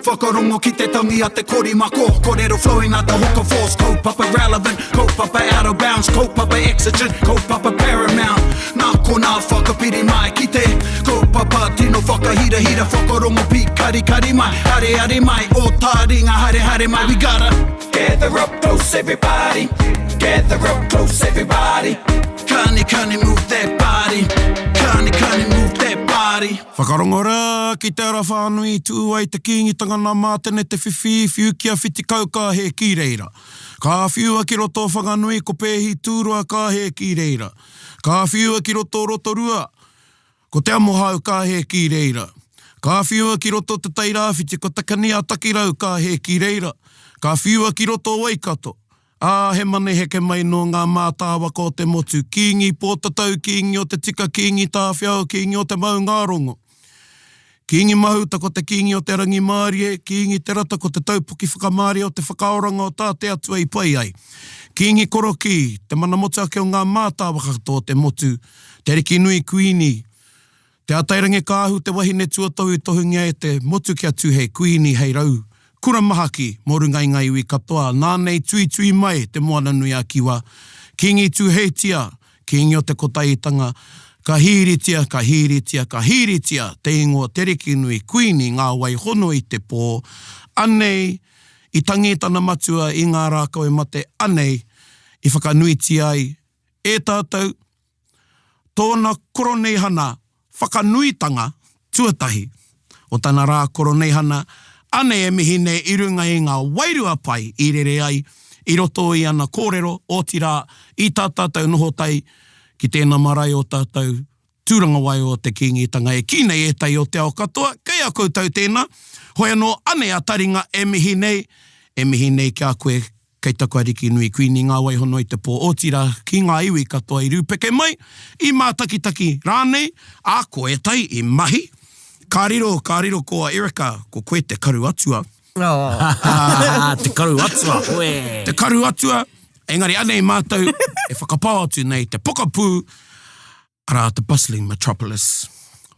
whakarongo ki te tangi a te korimako. Kōrero flowing out the hook of force. Kaupapa relevant, kaupapa out of bounds, kaupapa exigent, kaupapa paramount. Nā kona whakapiri mai ki te kaupapa tino whakahira whakarongo pi kari mai. Hare mai, o Taringa hare mai. We gotta gather up close everybody. Gather up close everybody. Kani move that body. Kani move that body. Whakarongo rā ki te ara whānui tūai te kīngitanga nā mātene te whiwhi kia whiti kauka he ki reira. Ka whiua ki roto whanganui ko pēhi tūrua ka he ki reira. Ka whiua ki roto rotorua ko te amohau ka he ki reira. Ka whiua ki roto te tairāwhiti ko te kania takirau ka he ki reira. Ka whiua ki roto waikato. He mane heke mai no ngā mātāwa ko te motu. Kingi pōtatau, kingi o te tika, kingi tāwhiao, kingi o te maungarongo. Kingi mahuta ko te kingi o te rangi mārie, kingi te rata ko te taupuki whakamārie o te whakaoranga o tā te atua I pai ai. Kingi koroki, te mana motu ake o ngā mātāwa katoa te motu. Te Arikinui Kuini. Te atairange kāhu, te wahine tuatahu tohungia e te motu kia tu hei Kuini hei rau. Kura mahaki, morungai ngai ui katoa, nānei tui mai te moana nui a kiwa. Kingi tu heitia, kingi o te kotahitanga, ka hiritia, te ingoa Te Arikinui Kuini Ngā wai hono I te pō. Anei, I tangitana matua I ngā rākau e mate, anei, I whakanuiti ai, e tātou, tōna Koroneihana, whakanuitanga, tuatahi, o tāna rā Koroneihana, ane e mihi ne I runga I ngā wairua pai I rere ai, I roto I ana kōrero, o tira, I tā tātou noho tai, ki tēnā marae o tātou, tūranga wai o te kingitanga e kinei e tai o te ao katoa, kei a koutou tēnā, hoi anō ane a Taringa e mihi nei kia koe, kei Te Arikinui Kuini Ngā wai hono I te pō, o tira, ki ngā iwi katoa I rūpeke mai, I mātakitaki rānei, a koe tai I mahi, Kāriro ko Erika, ko koe te karu atua. Te karu atua, oe. Te karu atua, engari anei mātou, e whakapau atu nei te pokapū, ara te bustling metropolis.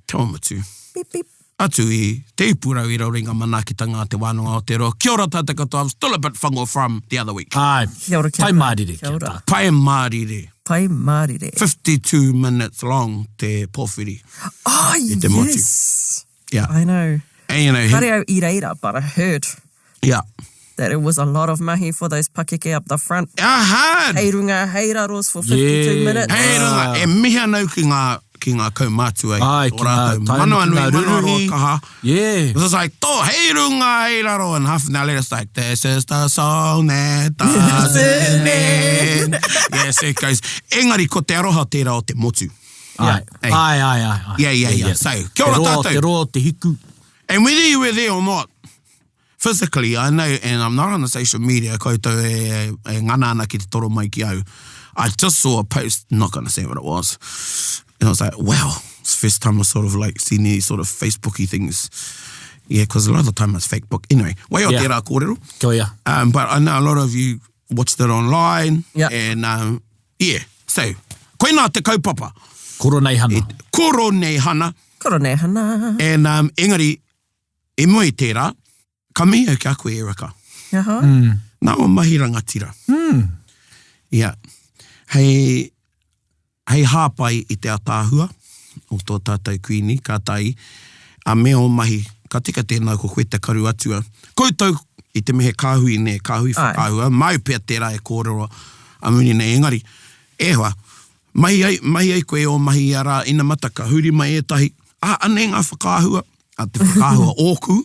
Te omatu. Beep, beep. Atu I te ipurau I rauringa manakitanga te wānanga o te roa. Kia ora tātou katoa, I'm still a bit whango from the other week. Ai, Kia ora, kia pai ora. mārire. Kia ora. Pai mārire. Pai mārire. 52 minutes long te pōwhiri. Oh, te motu. yes. Yeah. I know. And you know, Kareo I reira, but I heard yeah. that it was a lot of mahi for those pakeke up the front. I heard. Hei runga, hei raros for 52 minutes. Hei runga, e mihi anau ki ngā kaumātu ai. Ai, O rātou, mano anui, mano aroa kaha. Yeah. It was like, tō, hei runga, hei raro, and half an hour later, it's like, this is the song that doesn't end. Yes, it goes. Engari, ko te aroha tērā o te motu. Ai. Hey. Ai. Yeah. So, kia ora tātou. Te roa, te hiku. And whether you were there or not, physically, I know, and I'm not on the social media, koutou e ngana ana ki te toro mai ki au. I just saw a post, not going to say what it was. And I was like, wow, it's the first time I sort of like seen these sort of Facebooky things. Yeah, because a lot of the time it's fake book. Anyway, wai o tērā kōrero. Kia ia. But I know a lot of you watched it online. Yeah. And yeah, so, koe nā te kaupapa. Koroneihana. Koroneihana. Koroneihana. And engari, e moe tērā, ka mihi au kia koe Erika. Yaha. Nā o mahi rangatira. Yeah. Hei hāpai I te atāhua o tō tātou kuini, ka tai, a mea o mahi, ka tika tēnā ko koe te karu atua. Koutou I te mehe kāhui ne, kāhui whakāhua, mai pia tērā e kōrero a muni nei engari. E hoa, mahi ai koe o mahi ara ina mataka, huri mai e tahi, anei ngā whakāhua, a te whakāhua ōku.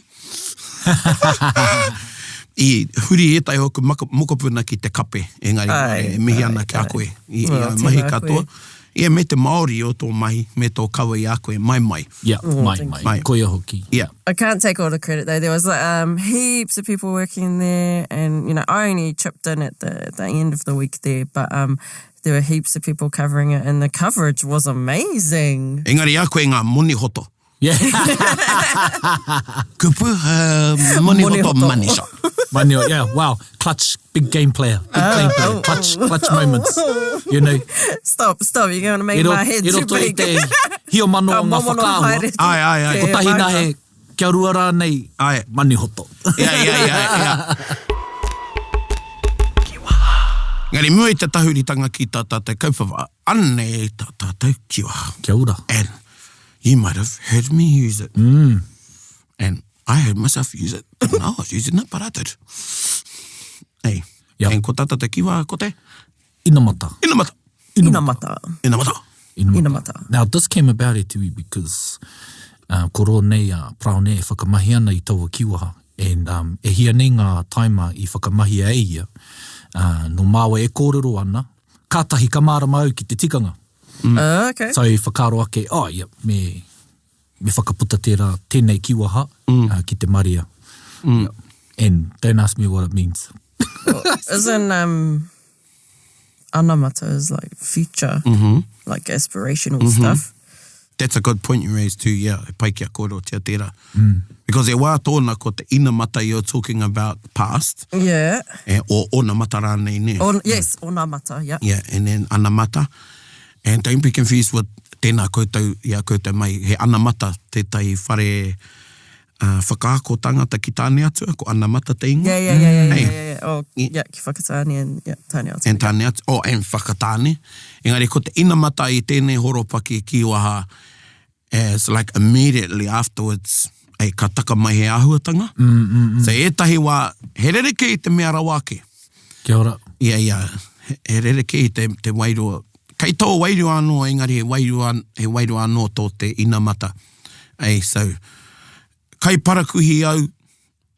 I huri e tai hoku mokopuna ki te kape, engari, mihi ana ki a koe, I mahi katoa. Ia me te Māori o tō mahi, me tō kawa I a koe, mai. Yeah, mai. Koia hoki. Yeah. I can't take all the credit though. There was heaps of people working there, and I only chipped in at the end of the week there, but there were heaps of people covering it, and the coverage was amazing. Engari a koe ngā moni hoto. Yeah. Kupu, moni hoto manisha. Manio, yeah, wow. Clutch, big game player. Clutch moments. You know. Stop. You're going to make my head too big. Te hio mano ngā whakāhua. Ai. Ko tahina he kia rua rānei, Ai. mani hoto. Yeah. Ngari mua i te tahuritanga ki tā tātou kaupapa. Anei tā tātou kiwaha. Kia ora. And you might have heard me use it. And I heard myself use it. Didn't know I was using it, but I did. Hey. Yep. And ko tā tātou kiwaha, ko te? Inamata. Inamata. Now, this came about e tui because Koronei praone e whakamahi ana I taua kiwaha. And e hia nei ngā taima I whakamahi a eia. No māua e kōrero ana. Kātahi kamara mau ki te tikanga. Okay. So I whakaro ake, me whakaputa tēnei kiwaha ki te maria. Yep. And don't ask me what it means. Isn't anamata is like future, like aspirational stuff? That's a good point you raised too, yeah. E pai kia kōrero tia tērā. Because e wā tōna ko te ina mata you're talking about past. Yeah. O ona mata rānei ne. Yes, ona mata, yeah. Yeah, and then ana mata. And don't be confused with tēnā koutou mai. He ana mata tētai whare whakaako tangata ki tāne atua, ko ana mata te ingoa. Yeah. Oh, yeah, ki whakatāne and tāne atua. And tāne atua, and whakatāne. Engari, ko te ina mata I tēnei horopaki kiwaha as like immediately afterwards, ka taka mai he ahuatanga. So ētahi wā, he rereke I te mea rawake. Kia ora. Yeah. He rereke I te wairua. Kei tō wairua anō, engari he wairua anō tō te ina mata. So, kai parakuhi au,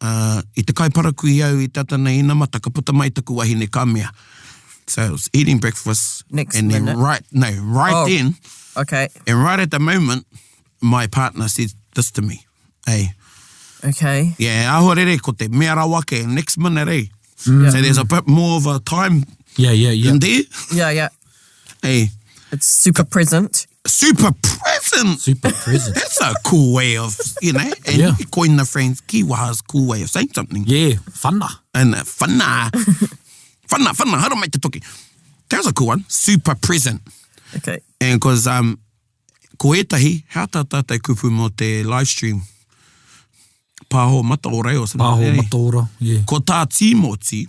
I te kai parakuhi au I tatana ina mata, ka puta mai taku wahine ka mea. So I was eating breakfast. Next and minute. Then then. Okay. And right at the moment, my partner said this to me. Okay. Yeah, ahorere ko te mea rawake, next minute, So there's a bit more of a time in there. Yeah. Hey. It's super present. Super present. That's a cool way of, and you coin the phrase, kiwaha's cool way of saying something. Yeah, whana. And whana. Whana, hara mai te toki. That was a cool one. Super present. Okay. And because, ko etahi, how tātai kupu mo te live stream? Pāho mata o reo. Pāho mata ora, yeah. Ko tā tīmoti,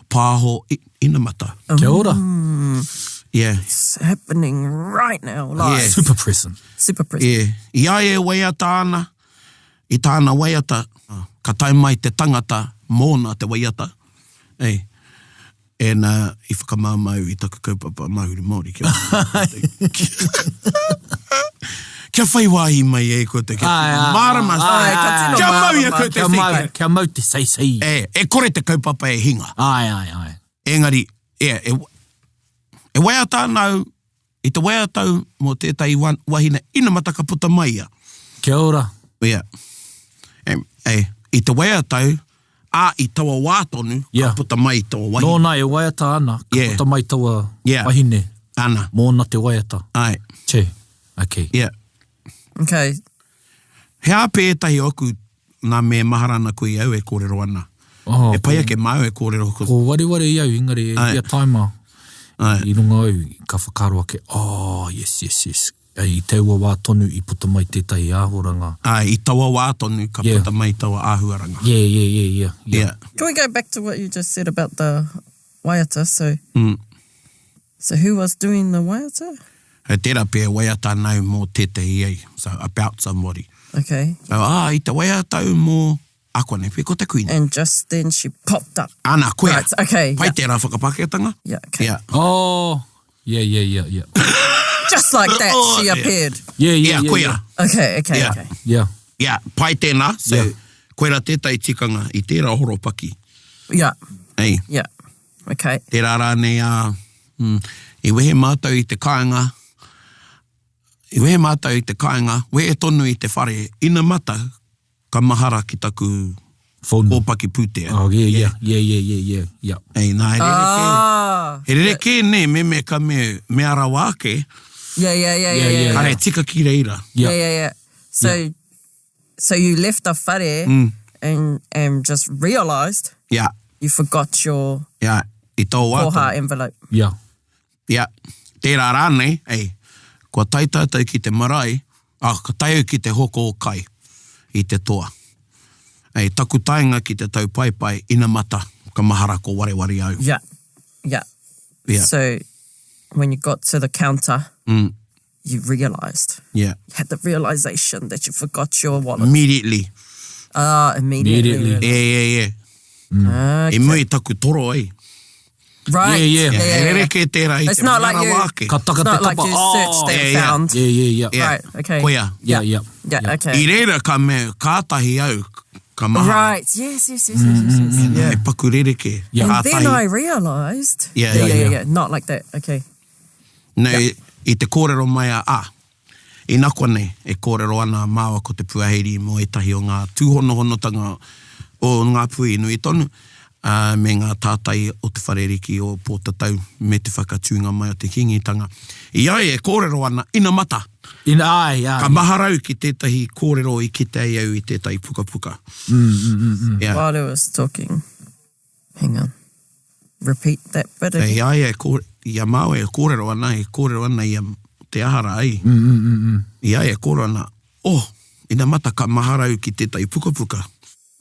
pāho ina mata. Kia ora. Yeah. It's happening right now, live. Yeah. Super present. Yeah. Ia e waiata ana, I tāna waiata, ka tai mai te tangata mōna te waiata. Hey. And I whakamāmau I taku kaupapa mahuri Māori. Kia whai wāhi mai ko te marama. Kia mau ko te sika. Kia mau te sei. E kore te kaupapa e hinga. Ai. Engari, e waiata nau, I te waiatau mo tētai wahine ina mata ka puta mai ia. Kia ora. Yeah. I te waiatau, I taua wātonu, ka puta mai taua wahine. Nōna e waiata ana, ka puta mai taua wahine. Ana. Mōna te waiata. Ai. Che. Okay. Yeah. Okay. He a pētahi oku nā me maharana kui au e kōrero ana. E pai ake mau e kōrero. Ko ware i au, ingari e ia taima. I runga au, ka whakaro ake, yes. I teua wā tonu I puta mai tētahi āhuranga. I taua wā tonu ka puta mai taua āhuaranga. Yeah. Can we go back to what you just said about the waiata? So who was doing the waiata? He tērā pēr waiata nau mō tētahi ei. So about somebody. Okay. So, I te waiatau mō akone pē ko te kuini. And just then she popped up. Ana, koea. Right, okay. Pai tērā whakapaketanga. Yeah, okay. Yeah. Oh, yeah. Just like that, she appeared. Yeah, koea. Okay. Yeah, pai tēnā. So, koera tētai tikanga I tērā horopaki. Yeah. Ei. Yeah. Okay. Tērā rānei I wehe mātou I te kāinga. Wehe tonu I te whare. Ina mata, ka mahara ki taku hōpaki pūtea. Oh, yeah. Ei, nā, he rereke ne, me ka mea rawake. Yeah. Kare tika ki reira. Yeah. So you left the whare and just realised you forgot your I tō wātau. koha envelope. Yeah. Tērā rānei, kua taitātou ki te marae, Ka tai ki te hoko o kai i te toa. Ei, taku tainga ki te tau pai ina mata ka mahara ko wareware au. Yeah. Yeah. So when you got to the counter, you realised. Yeah. You had the realisation that you forgot your wallet. Immediately. Immediately. Yeah. Okay. E mui taku toro ai. Right. Yeah. E reke tērā i It's te not like mara you- wāke. Ka taka It's te not like kapa. you searched and yeah. found. Yeah. Right, okay. Koia. Yeah. Yeah, okay. I reira ka me kātahi au ka maha. Right, yes. Yeah. E paku rereke. Yeah. And then I realised. Yeah. Not like that. Okay. Nei, i te kōrero mai i nako nei, e kōrero ana māua ko te puaheri mo etahi o ngā tūhonohonotanga o ngā pui nui tonu, me ngā tātai o te whareriki o pōtatau me te whakatūnga mai o te kingitanga. I ai e kōrero ana ina mata. Ka maharau ki tētahi kōrero i kite ai au i tētahi puka. Yeah. While I was talking, hang on. Repeat that bit again. Ei ai ia mau e kōrero ana i te ahara ai. I ai e kōrero ana, ina mata ka maharau ki tētahi puka.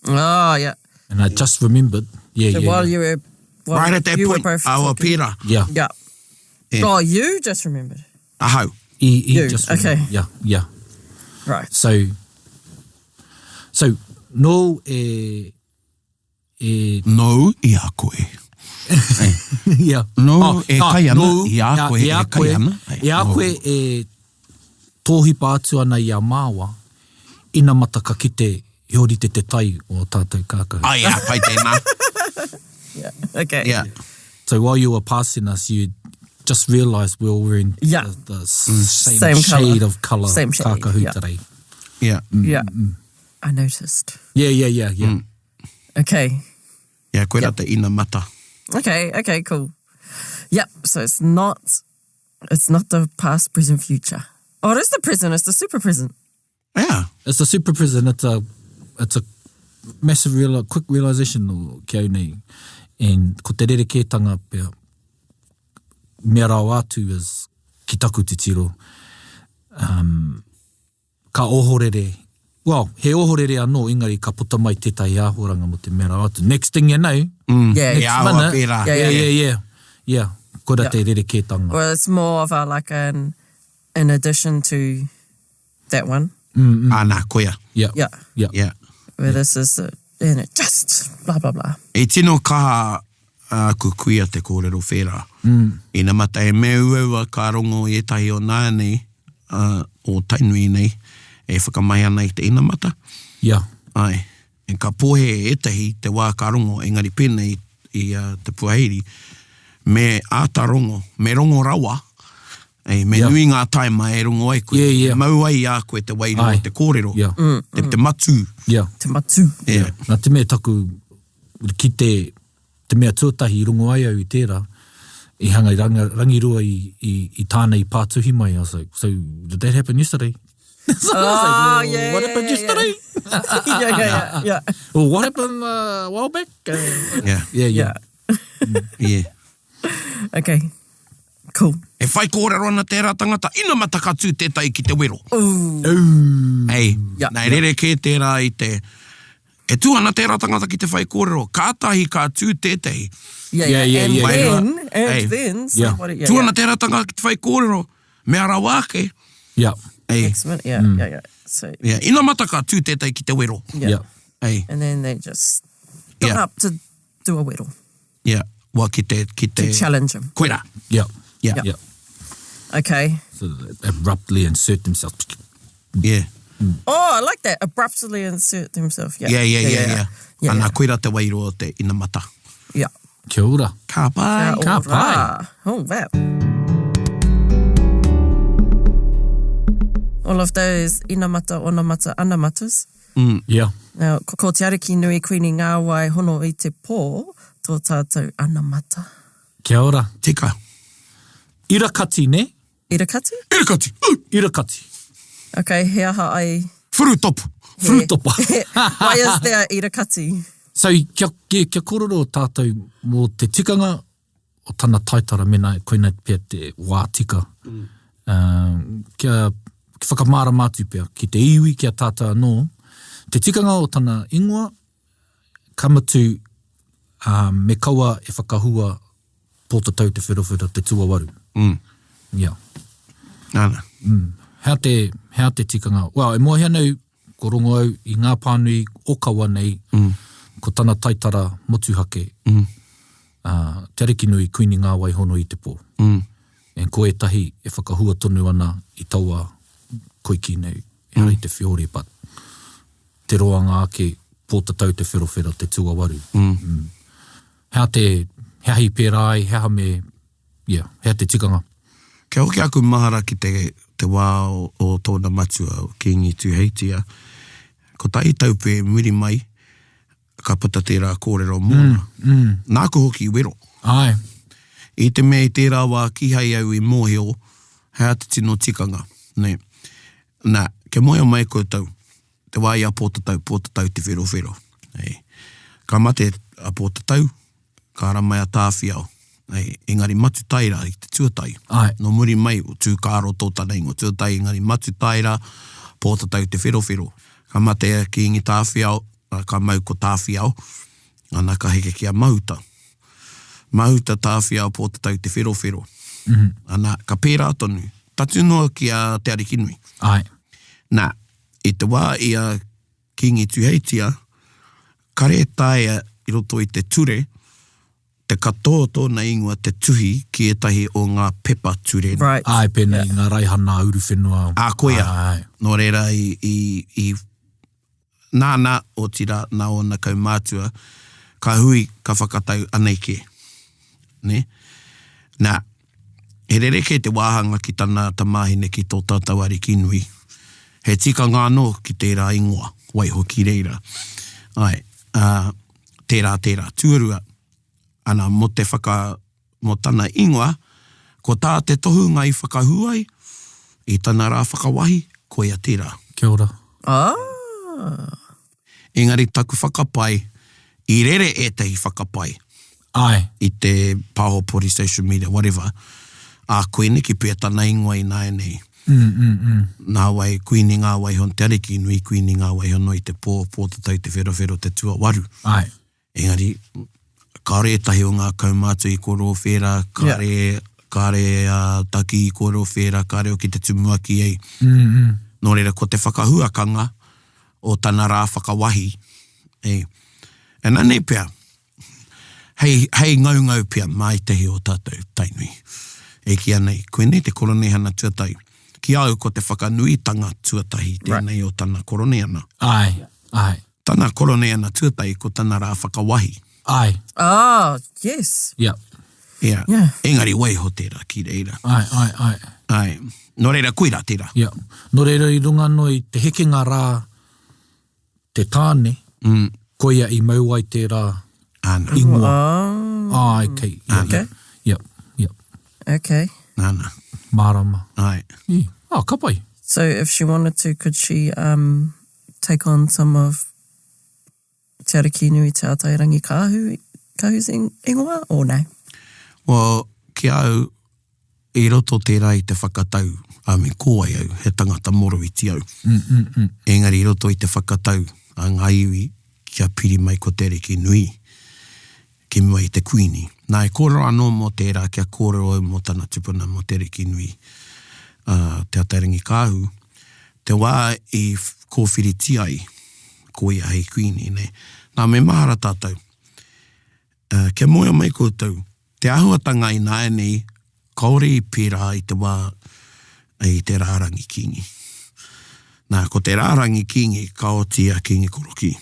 Oh, yeah. And I just remembered. So while you were... Right at that you point, were both awa talking. pēra. Yeah. Yeah. Oh, you just remembered. Ahau. You You, just okay. remembered. Yeah. Right. So no No i a koe. yeah. No e kai ana, i a koe i a e kai ana. I a koe e tōhipa atu ana i a māua, ina mata ka kite i hori te tai o tātou kākahu. Ai a, pai tēnā. Yeah. Okay. Yeah. So while you were passing us, you just realised we all were in Yeah. the same Same shade colour. of colour Same shade, kākahu yeah. today. Yeah. Yeah. I noticed. Yeah. Okay. Yeah, koe rata ina mata. Okay, cool. Yep, so it's not the past, present, future. Oh, it is the present, it's the super present. Yeah. It's a super present. It's a massive quick realisation o kia nei. And ko te rerekētanga pia, mea rao atu is ki taku te tiro. Ka ohorere. Well, he ohorere anō, engari ka puta mai tētai āhoranga mo te mea rao atu. Next thing you know, Yeah. E awa minute, pērā. yeah. Kora te rerekētanga. Well, it's more of an addition to that one. Ana, koia. Yeah. Yeah. Where this is, and it just blah, blah, blah. E tino kaha ku kuia te kōrero whērā. Ina mata e mea uaua ka rongo i etahi o nānei, o tainui nei, e whakamahi ana i te ina mata. Yeah. Ai. E ka pohe e etahi te wā ka rongo, engari pēne i te puahiri, me āta rongo, me rongo rawa, me nui ngā taima e rongo ai koe. Yeah. Mau ai a koe te wairo o te kōrero. Yeah. Te matu. Yeah. Te matu. Yeah. Nā te mea taku, ki te mea tuatahi i rongo ai au i tērā, I hanga rangirua i tānei pātuhi mai. I was like, so did that happen yesterday? So I was like, yeah, what happened yesterday? Yeah. Well, what happened a while back? Yeah. Yeah. Okay. Cool. E whai kōrero ana tērā tangata, ina mata ka tū tētai ki te wero. Ei, nei rere kē tērā i te... E tū ana tērā tangata ki te whai kōrero, kātahi ka tū tētai. And then, Yeah. Tū ana tērā tangata ki te whai kōrero, mea rā wāke. Yeah. Ei, Next minute, yeah. So, ina mata ka tū tētai ki te wero. Yeah. Ei, and then they just got up to do a whittle wa ki te... to challenge him. Koera. Yeah. Okay. So abruptly insert themselves. Yeah. Oh, I like that. Abruptly insert himself. Yeah. Ana koera te wairo o te ina mata. Yeah. Kia ora. Ka pai. Ka pai. Oh, wow. All of those inamata, onamata, anamatas. Yeah. Now, ko Te Arikinui Kuini Nga wai hono i te pō, tō tātou anamata. Kia ora. Tika. Irakati, ne? Irakati? Irakati. Irakati. Okay, he aha ai. Furutopu. Frutopa. Why is there irakati? So, kia kororo tātou mō te tikanga o tana taitara mena koina pia te wā tika. whakamārama atu pia, ki te iwi, ki a tāta anō, te tikanga o tana ingoa, kamatu me kaua e whakahua pōtatau te whirawhira, te tuawaru. Yeah. Nāna. Hea te tikanga. Well, e mua hea nau, ko rongo au, i ngā pānui o kawa nei, ko tana taitara motuhake, Te Arikinui Kuini Nga wai hono i te pō. E ko e tahi e whakahua tonu ana i taua koiki nei, e rei te whiore, but te roanga ake pōtatau te whirawhira, te tuawaru. Hea hi pērai, hea te tikanga. Kia hoki aku mahara ki te wā o tōna matua o Kingi Tuheitia. Ko tai taupe muri mai, ka puta tērā kōrero mōna. Nāku hoki i wero. Ai. I te mea i tērā wā kihai au i mōheo, hea te tino tikanga. Nā, ke moia mai koutou, te wā ia pōtatau te whiro. Ka mate a pōtatau, ka ara mai a tāwhiao. Engari matu taira i te tuatai. No muri mai o tū kāro tōtana ingo tuatai, engari matu taira, pōtatau te whiro. Ka mate ki ingi tāwhiao, ka mau ko tāwhiao, ana ka heke kia mahuta. Mahuta tāwhiao pōtatau te whiro. Ana ka pērā tonu, tatu noa ki a Te Arikinui. Nā, i te wā i a Kingi Tuheitia, kare taia i roto i te ture, te katoa tōna ingoa te tuhi ki etahi o ngā pepa ture. Right. Ai, pēnei, ngā raihana uruwhenua. Koia. Nō reira i nāna o tira nā o na kaumātua, ka hui ka whakatau anei Ne? Nā, he rereke te wāhanga ki tana tamāhine ki tō tātou Arikinui. He tika ngāno ki tērā ingoa, wai hoki reira. Tērā tuarua. Ana mo tana ingoa, ko tā te tohu ngai whakahuai, i tana rā whakawahi, ko ia tērā. Kia ora. Engari taku whakapai, i rere e tehi whakapai. I te pāhopori, social media, whatever. Koe neki pia tana ingoa i nāi nei. Nā wai Kuini Nga wai hon Te Arikinui Kuini Nga wai hono i te pōtatau te whiro te tuawaru. Engari, kare tahi o ngā kaumātua i koro whera, kare taki i koro whera, kare o ki te tumuaki ei. Nō reira, ko te whakahuakanga o tana rā whakawahi. E nanei pia, hei ngau pia mai tehi o tātou tainui. E ki anei, koe nei te Koroneihana tuatai. Ki au ko te whakanuitanga tuatahi, tēnei o tana Koroneihana. Tana Koroneihana tuatai ko tana rā whakawahi. Yes. Engari wai ho tērā ki reira. Nō reira koira tērā. Nō reira i runga no i te hekenga rā te tāne, koia i mauai tērā ingoa. Okay. Nāna. Mārama. Ka pai. So if she wanted to, could she take on some of Te Arikinui te atairangi kahu's ingoa, or no? Well, ki au, i roto tērā i te whakatau, me kōai au, he tangata moro i ti au. Engari i roto i te whakatau, a ngā iwi, kia piri mai ko Te Arikinui, ki mua i te kuini. Nā e kōrero anō mō tērā, kia kōrero au mō tana tupuna mō Te Arikinui, te atairangi kāhu, te wā i kōwhiriti ai, ko ia hei kuini, ne? Nā me mahara tātou, kia moia mai koutou, te ahuatanga i nāe nei, kaore i pērā i te wā i te rārangi kingi. Nā, ko te rārangi kingi, kaotia kingi koroki.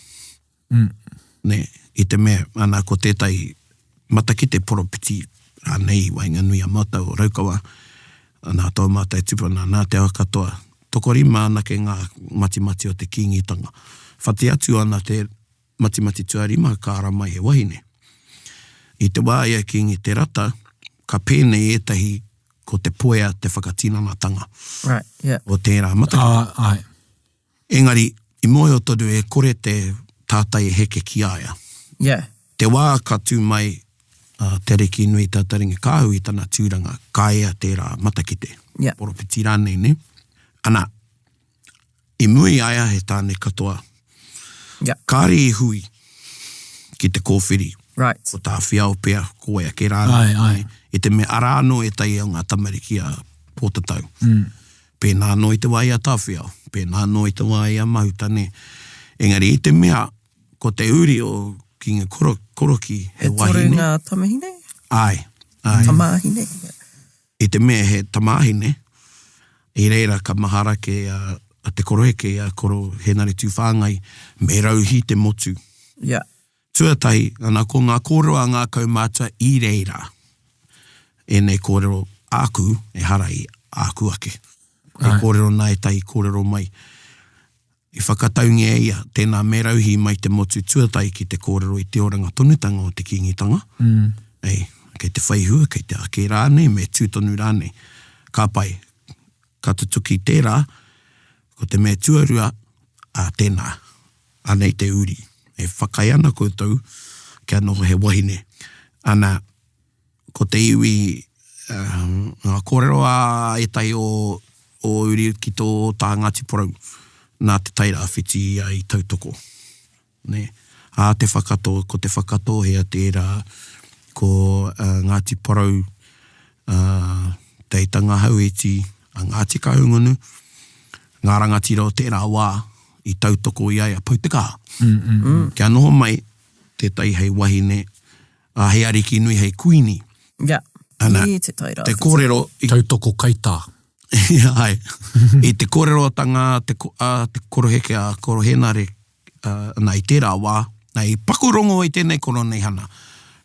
Ne, i te mea, ana ko tētai mataki te poropiti rānei wainga nui a mata o raukawa, nā tau mata e tupuna, nā te katoa, tokorima ana ke ngā matimati o te kingitanga. Whati atu ana te matimati tuarima ka ara mai he wahine. I te wāia kingi te rata, ka pēnei etahi ko te poea te whakatinanatanga. O tērā mataki. Engari, i moe o toru e kore te tātai heke ki aia. Te wā ka tū mai Te Arikinui te Taringa kāhu i tana tūranga, ka ea tērā matakite. Poropiti rānei ne. Ana, I mui aia he tāne katoa. Yeah. Kāre I hui ki te kōwhiri. Right. Ko tā whiau pēr, ko ea ke rāna. Ai. E te me arāno e tai o ngā tamariki a pōtatau. Pēnā no I te wai a tā whiau. Pēnā no I te wai a mahutane. Engari, I te mea, ko te uri o ki ngā koroki he wahine. Toru ngā tamahine? Ai. Tamahine. I te mea he tamahine, I reira ka mahara ke a te koroheke a koro henare tū whāngai, me rauhi te motu. Yeah. Tuatahi, ana ko ngā kōrero a ngā kaumātua I reira. E nei kōrero āku, e hara I āku ake. E kōrero nai tai kōrero mai. I whakataungi e ia, tēnā me rauhi mai te motu tuatahi ki te kōrero I te oranga tonutanga o te kingitanga. Ei, kei te whaihua, kei te ake rāne, me tūtonu rāne. Ka pai, ka tutuki tērā, ko te mea tuarua a tēnā, anei te uri. E whakai ana koutou, kia noho he wahine. Ana, ko te iwi, ngā kōrero a e tai o uri ki tō tā Ngāti Porou, nā te taira whiti I tautoko. Ne? A te whakato, ko te whakato hea tērā, ko Ngāti Porou, teitanga haueti, a Ngāti Kahungunu, ngā rangatira o tērā wā, I tautoko I ai a Poutika. Kia noho mai, te tai hei wahine, a Te Arikinui Kuini Nga. Yeah. Ana, te taira. te kōrero... Tautoko kaitā. Ai. I te kōrero tanga, te koroheke a korohenare, nei tērā wā, nei Whakarongo I tēnei Koroneihana,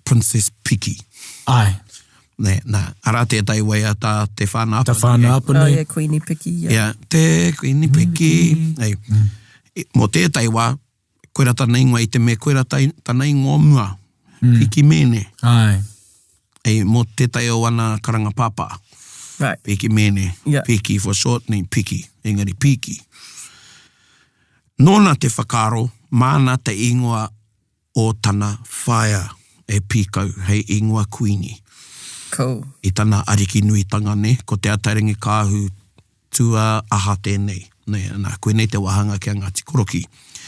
Princess Piki. Ai. Ne, ara te tai wai a tā te whāna apa. Te whāna apa Oh, nei. yeah, Kuini Piki. Yeah. Yeah, te Kuini Piki. Ei. Mō tētai wā, koera tāna ingoa I te me koera tāna ingoa mua. Piki mene. Ai. Ei, mō tētai o wana karanga pāpā. Right. Piki mene. Yeah. Piki for short name Piki. Engari Piki. Nōna te whakaro, māna te ingoa o tana whaia e pīkau hei ingoa Kuini. Cool. I tana Arikinuitanga ne, ko te ataringi kāhu tua aha tēnei. Ne, nā, koe nei te wahanga kia Ngāti Koroki.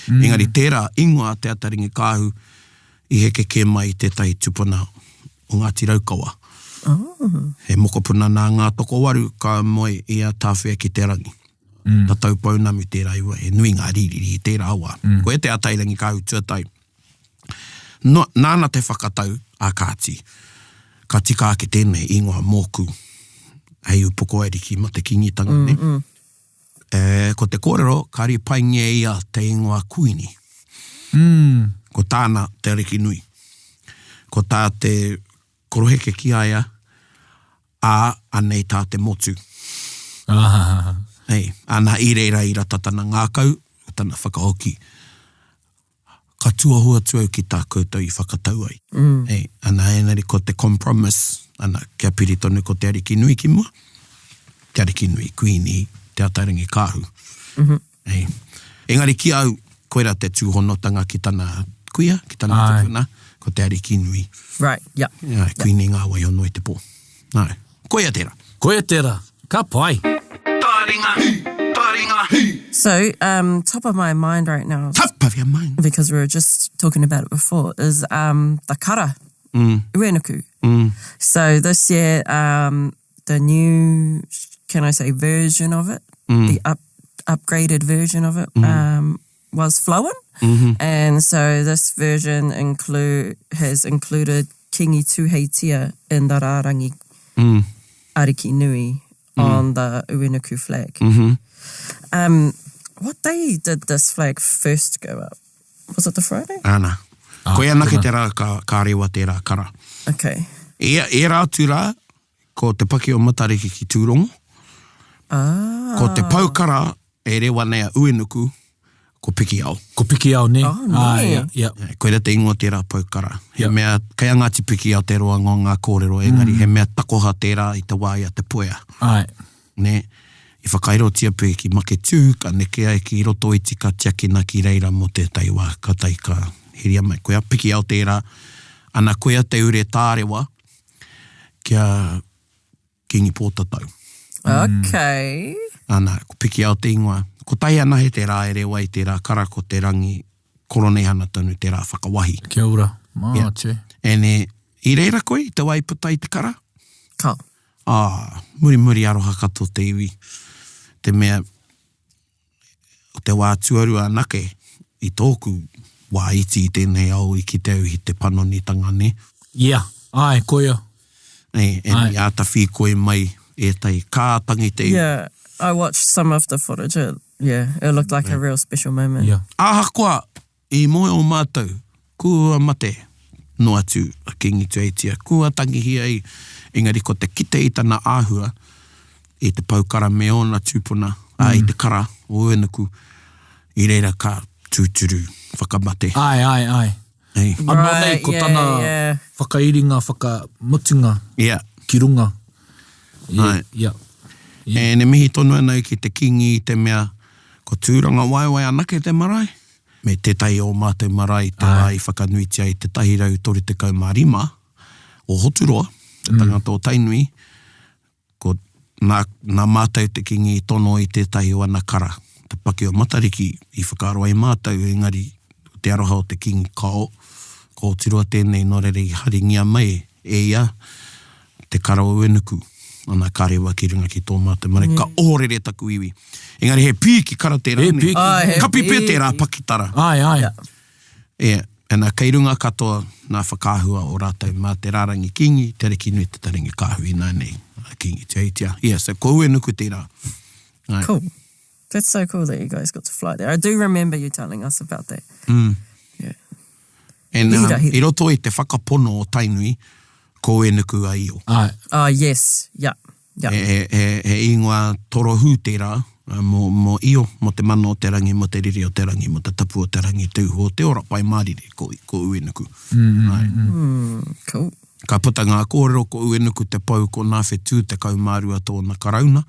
Engari tērā ingoa te ataringi kāhu I heke ke mai tētai tupuna o Ngāti Raukawa. He mokopuna nā ngā toko waru ka moe I a tāwhia ki te rangi. Ta tau paunamu tērā iwa, he nui ngā ririri I tērā awa. Ko e te atairangi kāhu tuatai. No, nāna te whakatau a kāti. Ka tika ake tēnei ingoa mōku. Hei upoko ariki ma te kingitanga ne. Ko te kōrero, kari paingia ia te ingoa Kuini. Ko tāna te Arikinui. Ko tā te koroheke ki aia, anei tā te motu. Ei, ana I reira I rata tana ngākau, tana whakahoki. Ka tuahua tuau ki tā koutou I whakatau ai. Ei, ana enari ko te compromise, ana kia piri tonu ko te Arikinui ki mua. Te Arikinui Kuini, te ataringi kāhu. Ei, engari ki au, koera te tūhonotanga ki tana kuia, ki tana tupuna, ko te Arikinui. Right, yeah. Kuini ngā wai hono I te pō. Nai, koia tērā. Koe tērā. Ka pai. So, top of my mind right now, Top of your mind. because we were just talking about it before, is the kara, uenuku. So this year, the new, can I say, version of it, the upgraded version of it, was flowing. And so this version has included Kingi Tuheitia in the Rārangi Arikinui on the Uenuku flag. What day did this flag first go up? Was it the Friday? Ana. Koe anake te rā ka rewa te rā kara. Okay. E rā tū rā, ko te paki o Matariki ki Tūrongo. Ko te paukara e rewa nei a Uenuku, ko piki au. Ko piki au ne. Oh, ne. Yeah. Koe rā te ingoa te rā paukara. He mea, kai angati piki au te roa ngō ngā kōrero, engari he mea takoha te rā I te wāia te poea. Ai. Ne, I whakairotia pē ki make tū, ka neke ai ki roto I tika tiakina ki reira mo te taiwa, ka tai ka hiria mai. Koea piki au tērā, ana koea te ure tārewa, kia kingi pōtatau. Okay. Ana, ko piki au te ingoa. Ko tai ana he te rā ere wai te rā kara ko te rangi Koroneihana tonu te rā whakawahi. Kia ora. Mā, te. Ene, i reira koe, i te waiputa i te kara? Ka. Muri aroha kato te iwi. Te mea, o te wā tuarua nake i tōku wā iti i tēnei au i ki te au hi te panonitanga ne. Yeah, ai, koia. E ni ata whi koe mai e tai kātangi te iwi. Yeah, I watched some of the footage. It looked like a real special moment. Yeah. Ahakoa, i moe o mātou, kua mate no atu a kingi tuaitia. Kua tangihia i engari ko te kite i tana āhua i te paukara me ona tūpuna i te kara o Uenuku i reira ka tūturu whakamate. Ai. Ei. Anō nei, ko tana whakairinga, whakamutunga, ki runga. Ai. Yeah. E ne mihi tonu anau ki te kingi i te mea ko tūranga waiwai anake te marae. Me tētai o mātou marae te wā i whakanuitia i te tahirau 35 o Hoturoa, te tangata o Tainui, ko nā mātou te kingi i tono i tētahi o ana kara. Te paki o Matariki i whakaaro ai mātou, engari te aroha o te kingi kao, ko Hoturoa tēnei no rere i haringia mai e ia te kara o Uenuku. Ana kārewa ki runga ki tō mātou mare, ka ōrere taku iwi. Engari he pī ki kara te rane. Kapi pē te rā pakitara. Ai. Ena kei runga katoa nā whakāhua o rātou mā te rārangi kingi, te Arikinui te Taringa kāhui nā nei, kingi te aitia. So ko Uenuku te rā. Cool. That's so cool that you guys got to fly there. I do remember you telling us about that. Yeah. I roto i te whakapono o Tainui, ko Uenuku a io. Yes. Yeah. He ingoa torohu te rā, mo io, mo te mana o te rangi, mo te riri o te rangi, mo te tapu o te rangi, tūho o te ora pai mārire ko Uenuku. Cool. Ka puta ngā kōrero ko Uenuku te pau ko nā whetū te kaumārua tōna karauna,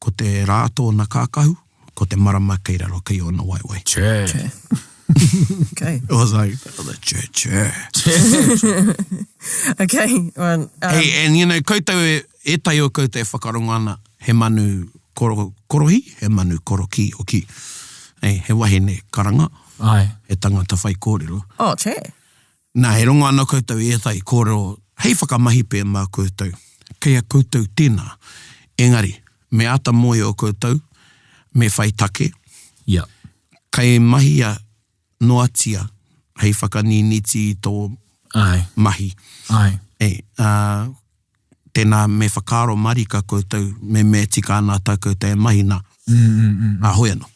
ko te rā tōna kākahu, ko te marama kei raro kei o na waiwai. Che. Okay. It was like, che. Okay. Well, Hey, and you know, koutou e tai o koutou e whakarongo ana, he manu korohi, he manu koroki o ki. Hey, he wahine karanga, he tangata whai kōrero. che. Nā, he rongo ana koutou e tai kōrero, hei whakamahi pē mā koutou, kei a koutou tēnā. Engari, me ata moe o koutou, me whai take, Yeah. kei mahi a noatia, hei whakaniniti i tō mahi. Tēnā me whakaro marika koutou, me tika ana tā koutou e mahi nā. Hoi anō.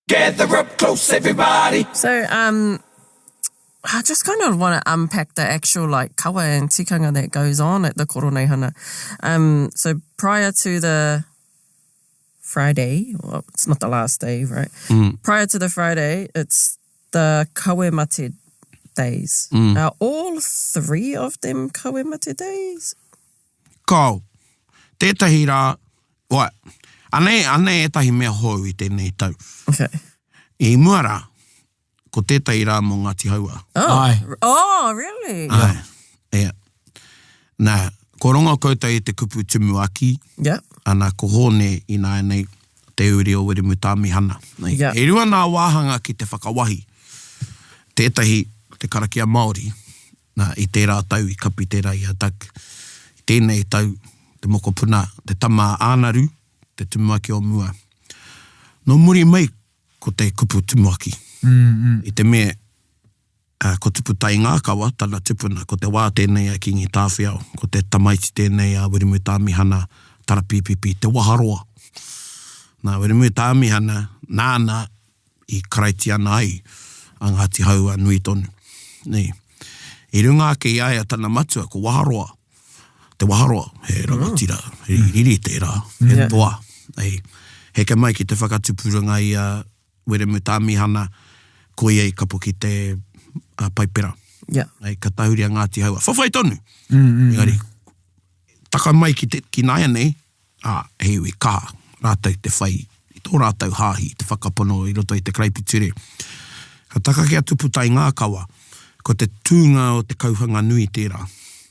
Gather up close, everybody. So, I just kind of want to unpack the actual kawa and tikanga that goes on at the Koroneihana. So prior to the Friday, well, it's not the last day, right? Prior to the Friday, it's the kawemate days. Are all 3 of them kawemate days? Kau, tētahi rā, ane e tahi mea hou i tēnei tau. Okay. I mua rā, ko tētai rā mō Ngāti Haua. Oh, really? Nā, ko rongo koutou i te kupu tumuaki, ana ko hone i nā nei te uri o Wirimutāmihana. E rua nā wāhanga ki te whakawahi. Tētahi, te karakia Māori, i tērā tau, i kapi tērā i atak. I tēnei tau, te mokopuna, te tama ānaru, te tumuaki o mua. No muri mai ko te kupu tumuaki. I te me, ko tupu Taringa kawa, tana tupuna, ko te wā tēnei a kingi tāwhiao, ko te tamaiti tēnei a Wirimutāmihana, tarapipipi, te waharoa. Nā Wirimutāmihana, nāna i karaiti ana ai, a Ngāti Haua nui tonu. Nei. I runga ke iaia tana matua, ko waharoa. Te waharoa, he rangatira, he riri tērā, he toa. He ke mai ki te whakatupuranga i a Wirimutāmihana, ko ia i kapo ki te paipera. Ka tahuri a Ngāti Haua. Whawhai tonu. Engari, taka mai ki nāia nei, hei ui kaha, rātau te whai, i tō rātau hāhi, te whakapono i roto i te kreipiture. Ka taka ki a tupu tai ngā kawa, ko te tūnga o te kauhanga nui tērā.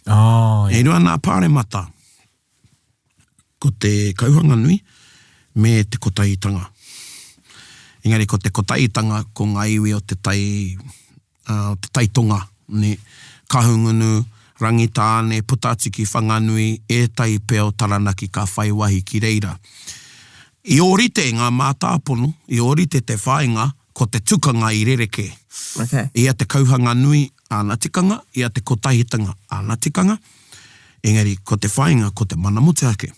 Oh, E rua nā pāre mata, ko te kauhanga nui, me te kotahitanga. Engari, ko te kotahitanga, ko ngā iwi o te taitonga, ne kahungunu, rangita ane, putatiki whanganui, e tai peo taranaki ka whai wahi ki reira. I orite ngā mātāpono, i orite te whainga, ko te tukanga i rereke. Okay. Ia te kauhanga nui, āna tikanga, ia te kotahitanga, āna tikanga. Engari, ko te whainga, ko te manamuti ake.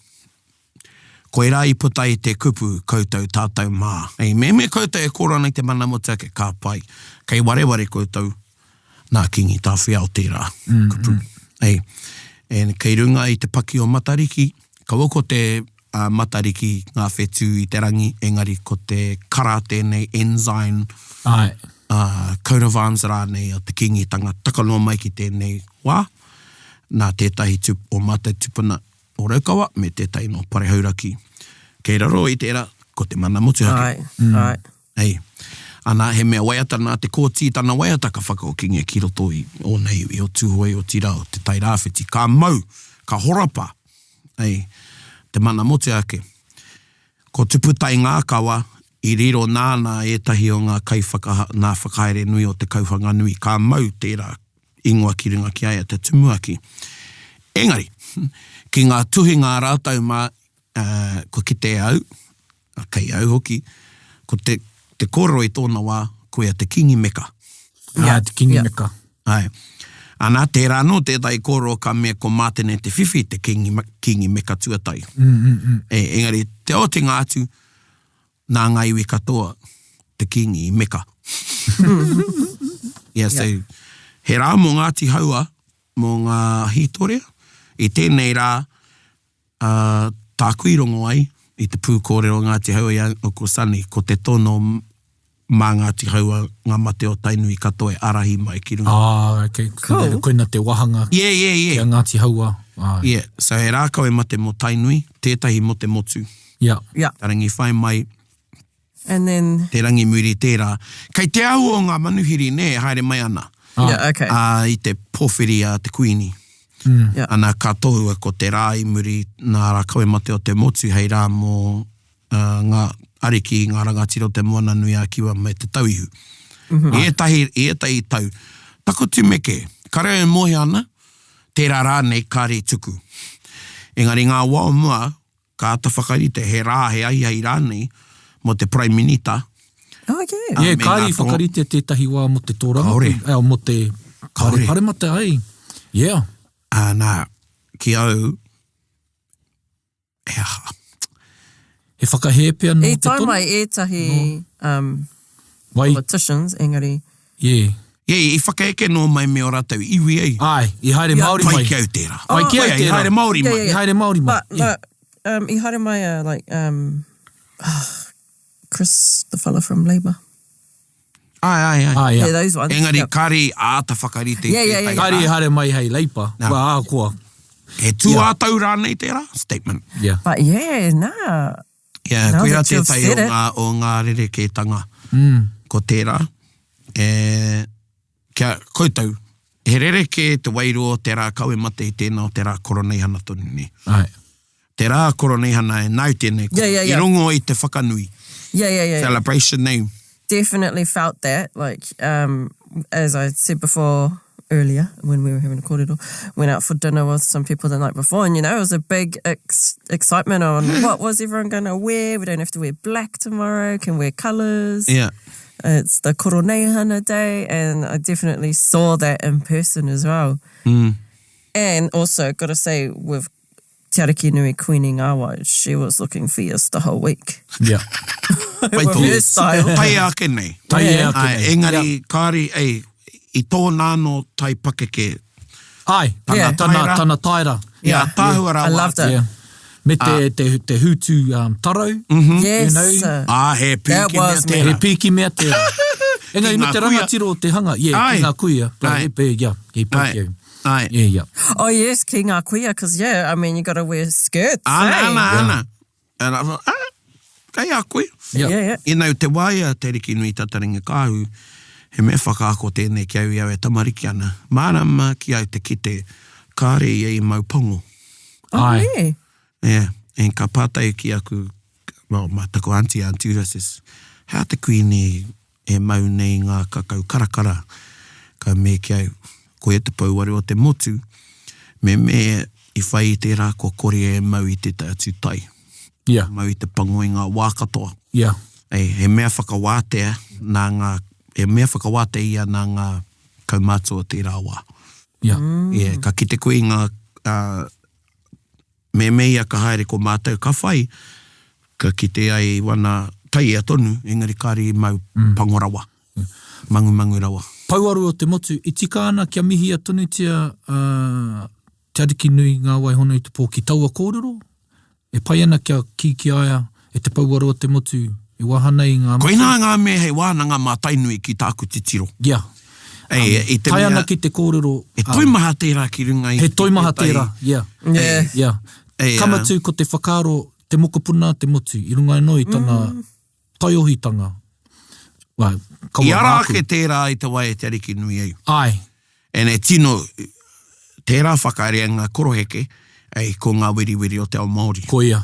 Ko e rā i puta i te kupu koutou tātou mā. Ei, me koutou e korona i te manamuti ake, ka pai. Kei wareware koutou, nā kingi tā whiau tērā kupu. Ei, kei runga i te paki o matariki, ka wako te matariki ngā whetū i te rangi, engari ko te kara tēnei enzyme, ai. coat of arms rānei o te kingitanga, takanoa mai ki tēnei wā, nā tētahi o mata tupuna o Raukawa, me tētahi no Parehauraki. Kei raro i tērā, ko te manamutu hake. Ai. Ei, ana he mea waiata nā te kōtitana waiata ka whakaokingia ki roto i o nei, i o tūhoi o tira o te tairāwhiti. Ka mau, ka horapa. Ei, te manamutu hake. Ko tuputai ngā kawa, i riro nāna etahi o ngā nā whakaere nui o te kauhanga nui. Ka mau tērā ingoa ki runga ki aia te tumuaki. Engari, ki ngā tuhi ngā rātau mā, ko ki te au, kei au hoki, ko te koro i tōna wā, ko ia te kingi meka. Ia, te kingi meka. Ai. Ana tērā no tētai koro ka mea ko mātene te whiwhi te kingi meka tuatai. Engari, te o te ngātu, nā ngā iwi katoa, te kingi meka. So, he rā mō Ngāti Haua, mō ngā hītorea, i tēnei rā, tā kuirongo ai, i te pūkōrero Ngāti Haua ia o ko Sani, ko te tono mā Ngāti Haua, ngā mate o tainui katoa e arahi mai ki runga. Okay. Cool. Koina te wahanga Yeah. kia Ngāti Haua. Yeah, so he rā kawe mate mo tainui, tētahi mo te motu. Yeah. Tarangi whai mai, And then, te rangi muri tērā. Kei te au o ngā manuhiri ne, haere mai ana. okay. I te pōwhiri a te kuini. Yeah. Ana ka tohua ko te rā i muri nā rā kawe mate o te motu hei rā mō ngā ariki, ngā rangatiro te moana nui a kiwa mai te tauihu. Etahi tau. Tako tu meke, kare e mohe ana, tērā rā nei kāre tuku. Engari ngā wā mua, ka ata whakarite he rā he ai hei rā nei, mo te Prime Minister. Oh, yeah. Yeah, me kāri ngā tonga- whakarite tētahi wā mo te tōranga. Kaore. Mo te kāre paremata ai. Yeah. Nā, ki au, He whakahe pia no I te tai tono. mai ētahi Wai, politicians, engari. yeah. i whakaeke no mai me o rātau iwi ei. Ai, i haere Māori Pai mai. ki au tērā. Pai ki au I tērā. haere Māori mai. I haere Māori mai. But I haere mai like, Chris, the fella from Labour. Ai. Ah, Yeah, yeah. those ones. Engari, Yep. kāri āta whakarite. Yeah. Kāri e haere mai hei leipa. Nā. Wā, kua. He tū ātau rānei tērā, statement. Yeah. But yeah, nah. Yeah, Now koe rā that you've tētai said it. o ngā rerekētanga. Ko tērā. Kia koutou, he rereke te wairo te rā kaue mate i tēnā o te rā Koroneihana tonu ne. Ai. Te rā Koroneihana e nau tēnei. Yeah. I rongo i te whakanui. Yeah. Celebration name. Definitely felt that. Like, as I said before earlier, when we were having a kōrero, went out for dinner with some people the night before, and, it was a big excitement on what was everyone going to wear. We don't have to wear black tomorrow, can wear colours. Yeah. It's the Koroneihana day, and I definitely saw that in person as well. And also, got to say, with Te Arikinui Kuini Nga, she was looking fierce the whole week. Yeah. Pai With her style. Tai ake nei. Tai e ake Ai, nei. engari, kāri, i tō nāno tai pakeke. Ai, Yeah. tana taira. Ia, tāhua rā I loved it. Yeah. Me te hutu tarau. Yes. You know? He That pūki was mea He tērā. pīki mea tērā. Engari, Ki me ngā te kuia. rangatiro o te hanga. Yeah, Ai. ki ngā kuia. Ai. He pīki au. Ai. Yeah. Oh, yes, ki ngā kuia, because, I mean, you got to wear skirts. Ana. And I thought, kai a koe. Yeah. Yeah. I nau te waia te Arikinui Taringa kāhu, he mea whakaako tēnei ki au iau e tamariki ana. Mārama ki au te kite, kāre i maupongo. Ai. Yeah. Yeah, and ka pātai ki aku, well, ma taku auntie says, hea te kuini e mau nei ngā kakau karakara, ka me ki au, ko e te pauare o te motu, me i whai i te rā ko kore e mau i te atu tai. Yeah. Mau i te pango i ngā wākatoa. Yeah. He mea whakawātea nā ngā, he mea whakawātea ia nā ngā kaumātua te rāwā. Yeah. Yeah, ka ki te koe ngā, me mea ka haere ko mātou ka whai, ka ki te ai wana tai a tonu, engari kāri mau pangorawa. Mangu rawa. Pauaru o te motu, i tika ana kia mihi a tonutia Te Arikinui ngā wai hono i te pō ki taua kōrero? E pai ana kia ki aia, e te pauaru o te motu, i wahana i ngā... Koe nā ngā mea hei wānanga mā tainui ki tāku te tiro. Yeah. I te tai mea, ana ki te kōrero... e toimaha tērā ki runga i... He toimaha tērā, yeah. Yeah. Yeah. Kamatu ko te whakaaro, te mokopuna, te motu, i runga no i tana taiohitanga. Wai, kaua I ara māku. ke tērā i te wai e Te Arikinui au. Ai. E ne tino, tērā whakaarea ngā koroheke, ko ngā wiriwiri o te ao Māori. Ko ia.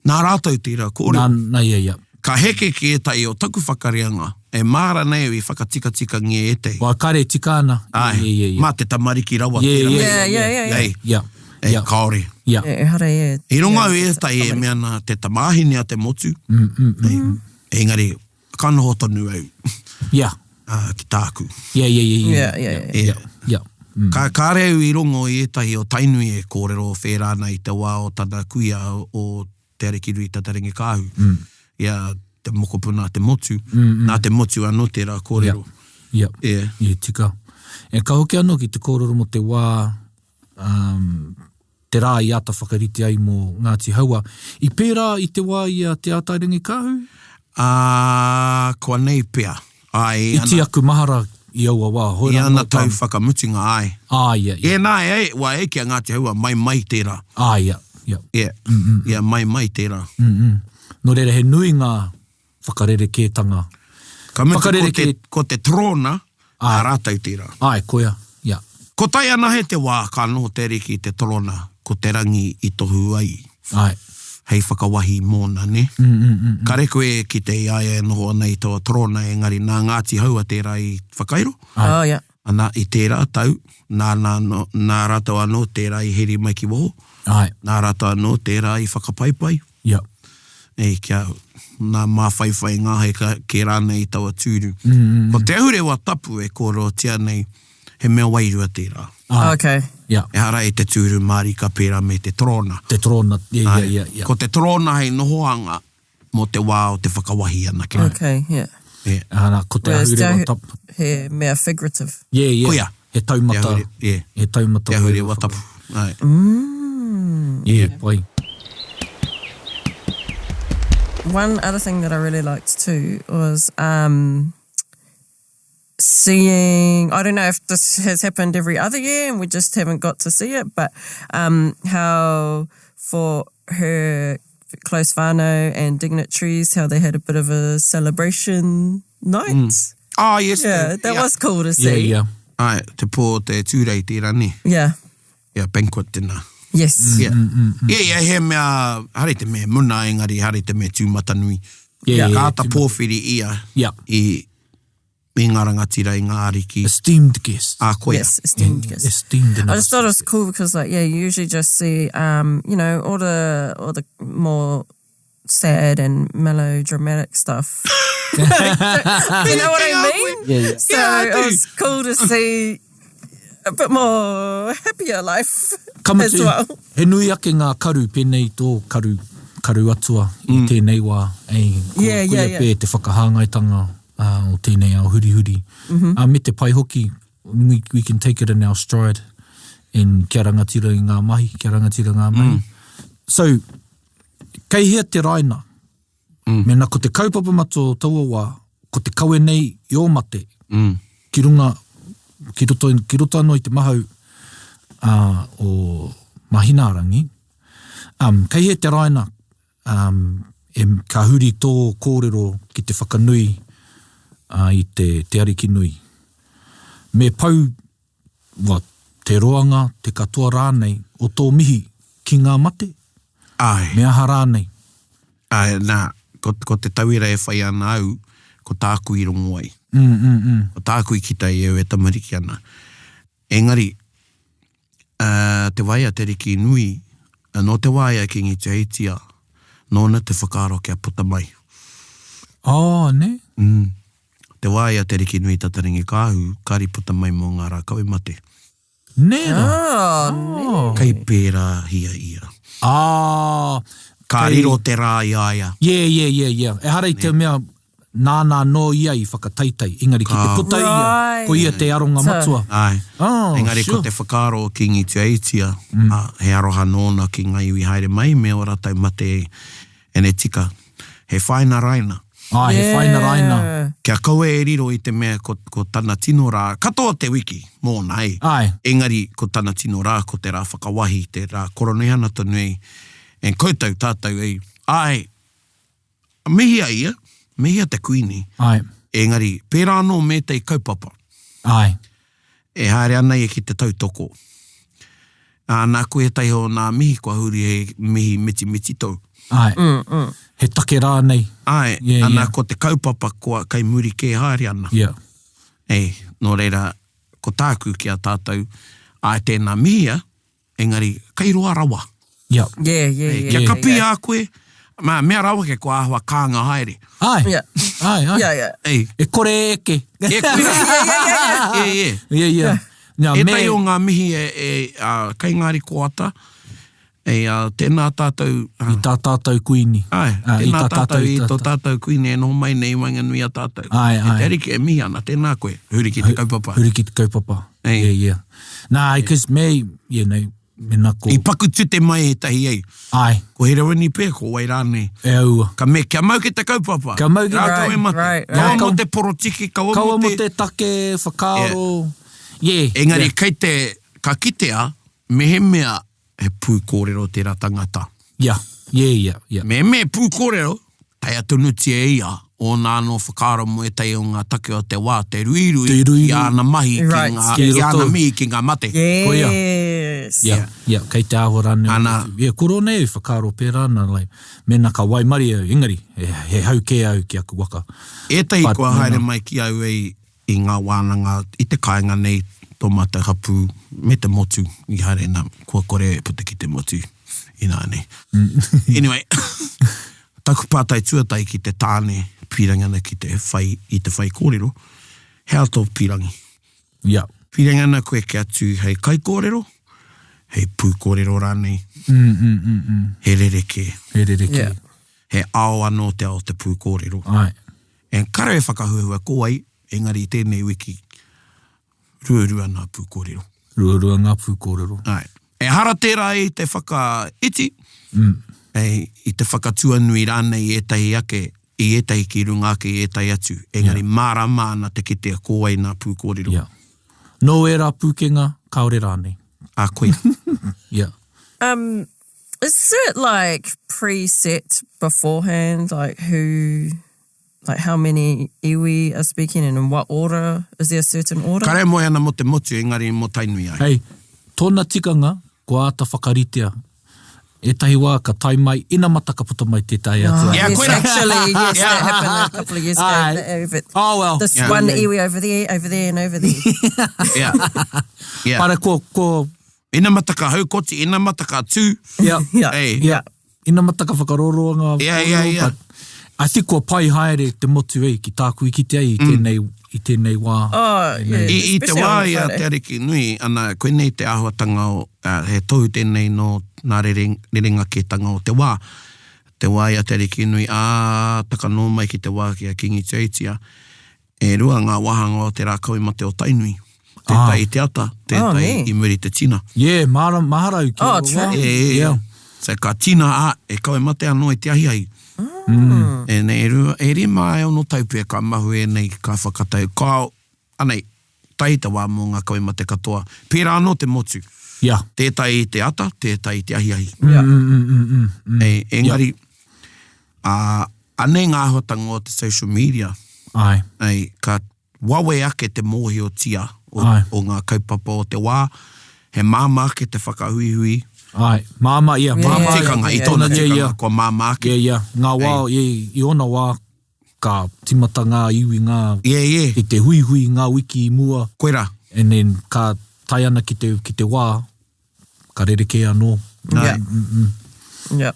Nā rātou tērā kōrero. Nā ia. Ka heke ki e tai o taku whakareanga, e māra nei i whakatika ngie e te. Wā kare tika ana. Ai, Yeah. mā te tamariki rawa Yeah, tērā. Yeah. Ei, Yeah. kaore. Yeah. Hara e. I runga e tai e mea nā te tamahine a te motu. Engari, kanoho tonu au. Yeah. Ki tāku. Yeah. Yeah. Ka reu i rongo i etahi o tainui e kōrero whērā nei te wā o tana kuia o Te Arikinui ta Taringa kāhu. Ia te mokopuna te motu. Nā te motu anō tērā kōrero. Yeah. Tika. E ka hoki anō ki te kōrero mo te wā te rā i ata whakarite ai mō Ngāti Haua. I pērā i te wā i a te Taringa kāhu? Kua nei pea. Ai, I te aku mahara i aua wā. I ana tau whakamutinga ai. Yeah. E nā wā e kia Ngāti Haua, mai tērā. Yeah. Ia, mai tērā. No reira he nui ngā whakarere-kētanga. Ka mutu ko te trona, a rātau tērā. Ai, koia. Yeah. Ko tai ana he te wā, ka noho te riki te trona, ko te rangi i tohu ai. Ai. Hei whakawahi mōna, ne? Ka reko e ki te iaia e noho nei toa trona, engari nā Ngāti Haua tērā i whakairo. Oh, yeah. Ana i tērā tau, nā rātau anō tērā i heri mai ki woho. Ai. Nā rātau anō tērā i whakapaipai. Yeah. Kia nā māwhaiwhai ngāhe ke rānei taua tūru. Ko te ahure wa tapu e kōro tia nei, he mea wairua tērā. Okay. Yeah. E hara e te tūru māri ka pērā me te trona. Te trona, yeah. Ko te trona hei nohoanga mo te wā o te whakawahi ana ki. Okay, yeah. Ana, ko te Whereas ahure wa tapu. He mea figurative. Yeah. Koia. He taumata. He taumata. Te ahure wa tapu. Ai. Yeah, pai. One other thing that I really liked too was seeing, I don't know if this has happened every other year and we just haven't got to see it, but how for her close whānau and dignitaries, how they had a bit of a celebration night. Yes. Yeah, that was cool to see. Yeah. Ai, te pō te tūrei tērā ne. Yeah. Ia, banquet dinner. Yes. Yeah. He mea, hare te mea muna engari, hare te mea tūmatanui. Yeah. Kāta pōwhiri ia i ngā rangatira i ngā ariki. Esteemed guest. Koia. Yes, esteemed guest. Esteemed I just thought it was cool because, you usually just see, all the more sad and melodramatic stuff. You know what I mean? Yeah. So it was cool to see a bit more happier life as well. He nui ake ngā karu pēnei tō karu atua i tēnei wā. Kuia pē te whakahāngaitanga o tēnei ao huri. Me te pai hoki, we can take it in our stride kia rangatira i ngā mahi, So, kei hea te raina, mena ko te kaupapa mato taua wā, ko te kawe nei i o mate, ki runga, ki roto anō i te mahau o mahinarangi. Kei hea te raina, ka huri tō kōrero ki te whakanui i te Arikinui Me pau, te roanga, te katoa rānei, o tō mihi ki ngā mate. Ai. Me aha rānei. Ai, nā, ko te tauira e whai ana au, ko tāku i rongo ai. Ko tāku i kita i e tamariki ana. Engari, te waia te riki nui, no te waia ki ngi te heitia, nōna te whakaaro kia puta mai. Ne? Te waia te riki nui tataringi kāhu, kari puta mai mō ngā rā kawe mate. Nera. Kei pērā hia ia. Ka riro te rā iaia. Yeah. E harei te mea nāna no ia i whakataitei. Engari ki te puta ia, ko ia te aronga matua. Ai. Engari ko te whakaaro ki ngi te aitia, he aroha nōna ki ngai ui haere mai, me ora tai mate e ne tika. He whaina raina. He whaina raina. Kia kaue e riro i te mea ko tana tino rā. Katoa te wiki, mō nai. Engari ko tana tino rā, ko te rā whakawahi, te rā Koroneihana tonu ei. En koutou tātou ei. Mehia ia, mehia te kuini. Engari, pērā anō me te kaupapa. E haere ana e ki te tautoko. Nā koe tai ho nā mihi kua huri he mihi miti tau. He take rā nei. Ana ko te kaupapa kua kai muri ke haere ana. Nō reira, ko tāku ki a tātou, tēnā mihia, engari, kai roa rawa. Yeah. Kia kapi a koe, mea rawa ke kua ahua kānga haere. E kore eke. E tai o ngā mihi kai ngāri koata, tēnā tātou... I tā tātou kuini. Tēnā tātou i tō tātou kuini e noho mai nei wanga nui a tātou. E te ariki e mihi ana, tēnā koe, huri ki te kaupapa. Huri ki te kaupapa. Nā, because me nako... I paku tute mai e tahi ei. Ko he rawini pē, ko wai rānei. Ka me, kia mau ki te kaupapa. Kia mau ki te kaupapa. Rā mate. Kaua mo te porotiki, kaua mo te take, whakaaro. Engari, kei te ka kitea, mehe mea he pūkōrero tērā tangata. Me pūkōrero, tai atunuti e ia, o nā no whakaaro mo e tai o ngā take o te wā, te ruirui, i ana mahi, i ana mihi ki ngā mate. Kei te aho rāne. Koronei whakaaro pērā, mena ka waimari, engari, he hau ke au ki aku waka. E tai kua haere mai ki au i ngā wānanga, i te kāinga nei, tō mata hapu, me te motu, i haere nā, kua kore e puta ki te motu, i nā nei. Anyway, taku pātai tuatai ki te tāne, pirangana ki te whai, i te whai kōrero, hea tō pirangi. Pirangana koe kia tū hei kai kōrero, hei pū kōrero rānei. He rereke. He ao anō te ao te pū kōrero. En kara e whakahuahua kōai, engari tēnei wiki, ruarua ngā pū kōrero. Ruarua ngā pū kōrero. E hara tērā i te whakaiti, i te whakatuanui rānei e tahi ake, i e tahi ki runga ake i e tahi atu. Engari māra māna te kitea kōai ngā pū kōrero. No e rā pūkenga, kaore rānei. Koe. Is it like preset beforehand, like who... Like how many iwi are speaking and in what order? Is there a certain order? Kare moe ana mo te motu, engari mo tainui ai. Hei, tōna tikanga, ko āta whakaritea. E tahi wā ka tai mai, ina mata ka puta mai te tai atu. Yes, actually, that happened a couple of years ago. This one iwi over there and over there. Para ko... Ina mata ka haukoti, ina mata ka tū. Ina mata ka whakaroroanga. I think kua pai haere te motu ei ki tāku i ki te ei i tēnei wā. I te wā i a Te Arikinui, ana koe nei te āhuatanga o he tohu tēnei no nā rerenga ke tanga o te wā. Te wā i a Te Arikinui, taka no mai ki te wā ki a Kingi Te Aitia. E rua ngā wahanga o te rā kawe mate o tainui. Tētai i te ata, tētai i muri te tina. Maharau ki o wā. Sai ka tina e kawe mate anō i te ahi ai. E nei e rima e ono taupea ka mahu e nei ka whakatau. Kao, anei, taita wā mō ngā kawe mate katoa. Pērā anō te motu. Tētai i te ata, tētai i te ahi ahi. Engari, anei ngā hotanga o te social media. Ka wawe ake te mōhi o tia o ngā kaupapa o te wā. He māmake te whakahuihui. Ai, māma, māma. Tikanga, i tōna tikanga, ko māmake. Ngā wā, i ona wā, ka timata ngā iwi ngā, I te hui ngā wiki i mua. Koera. And then ka tai ana ki te wā, ka rereke anō. Yep.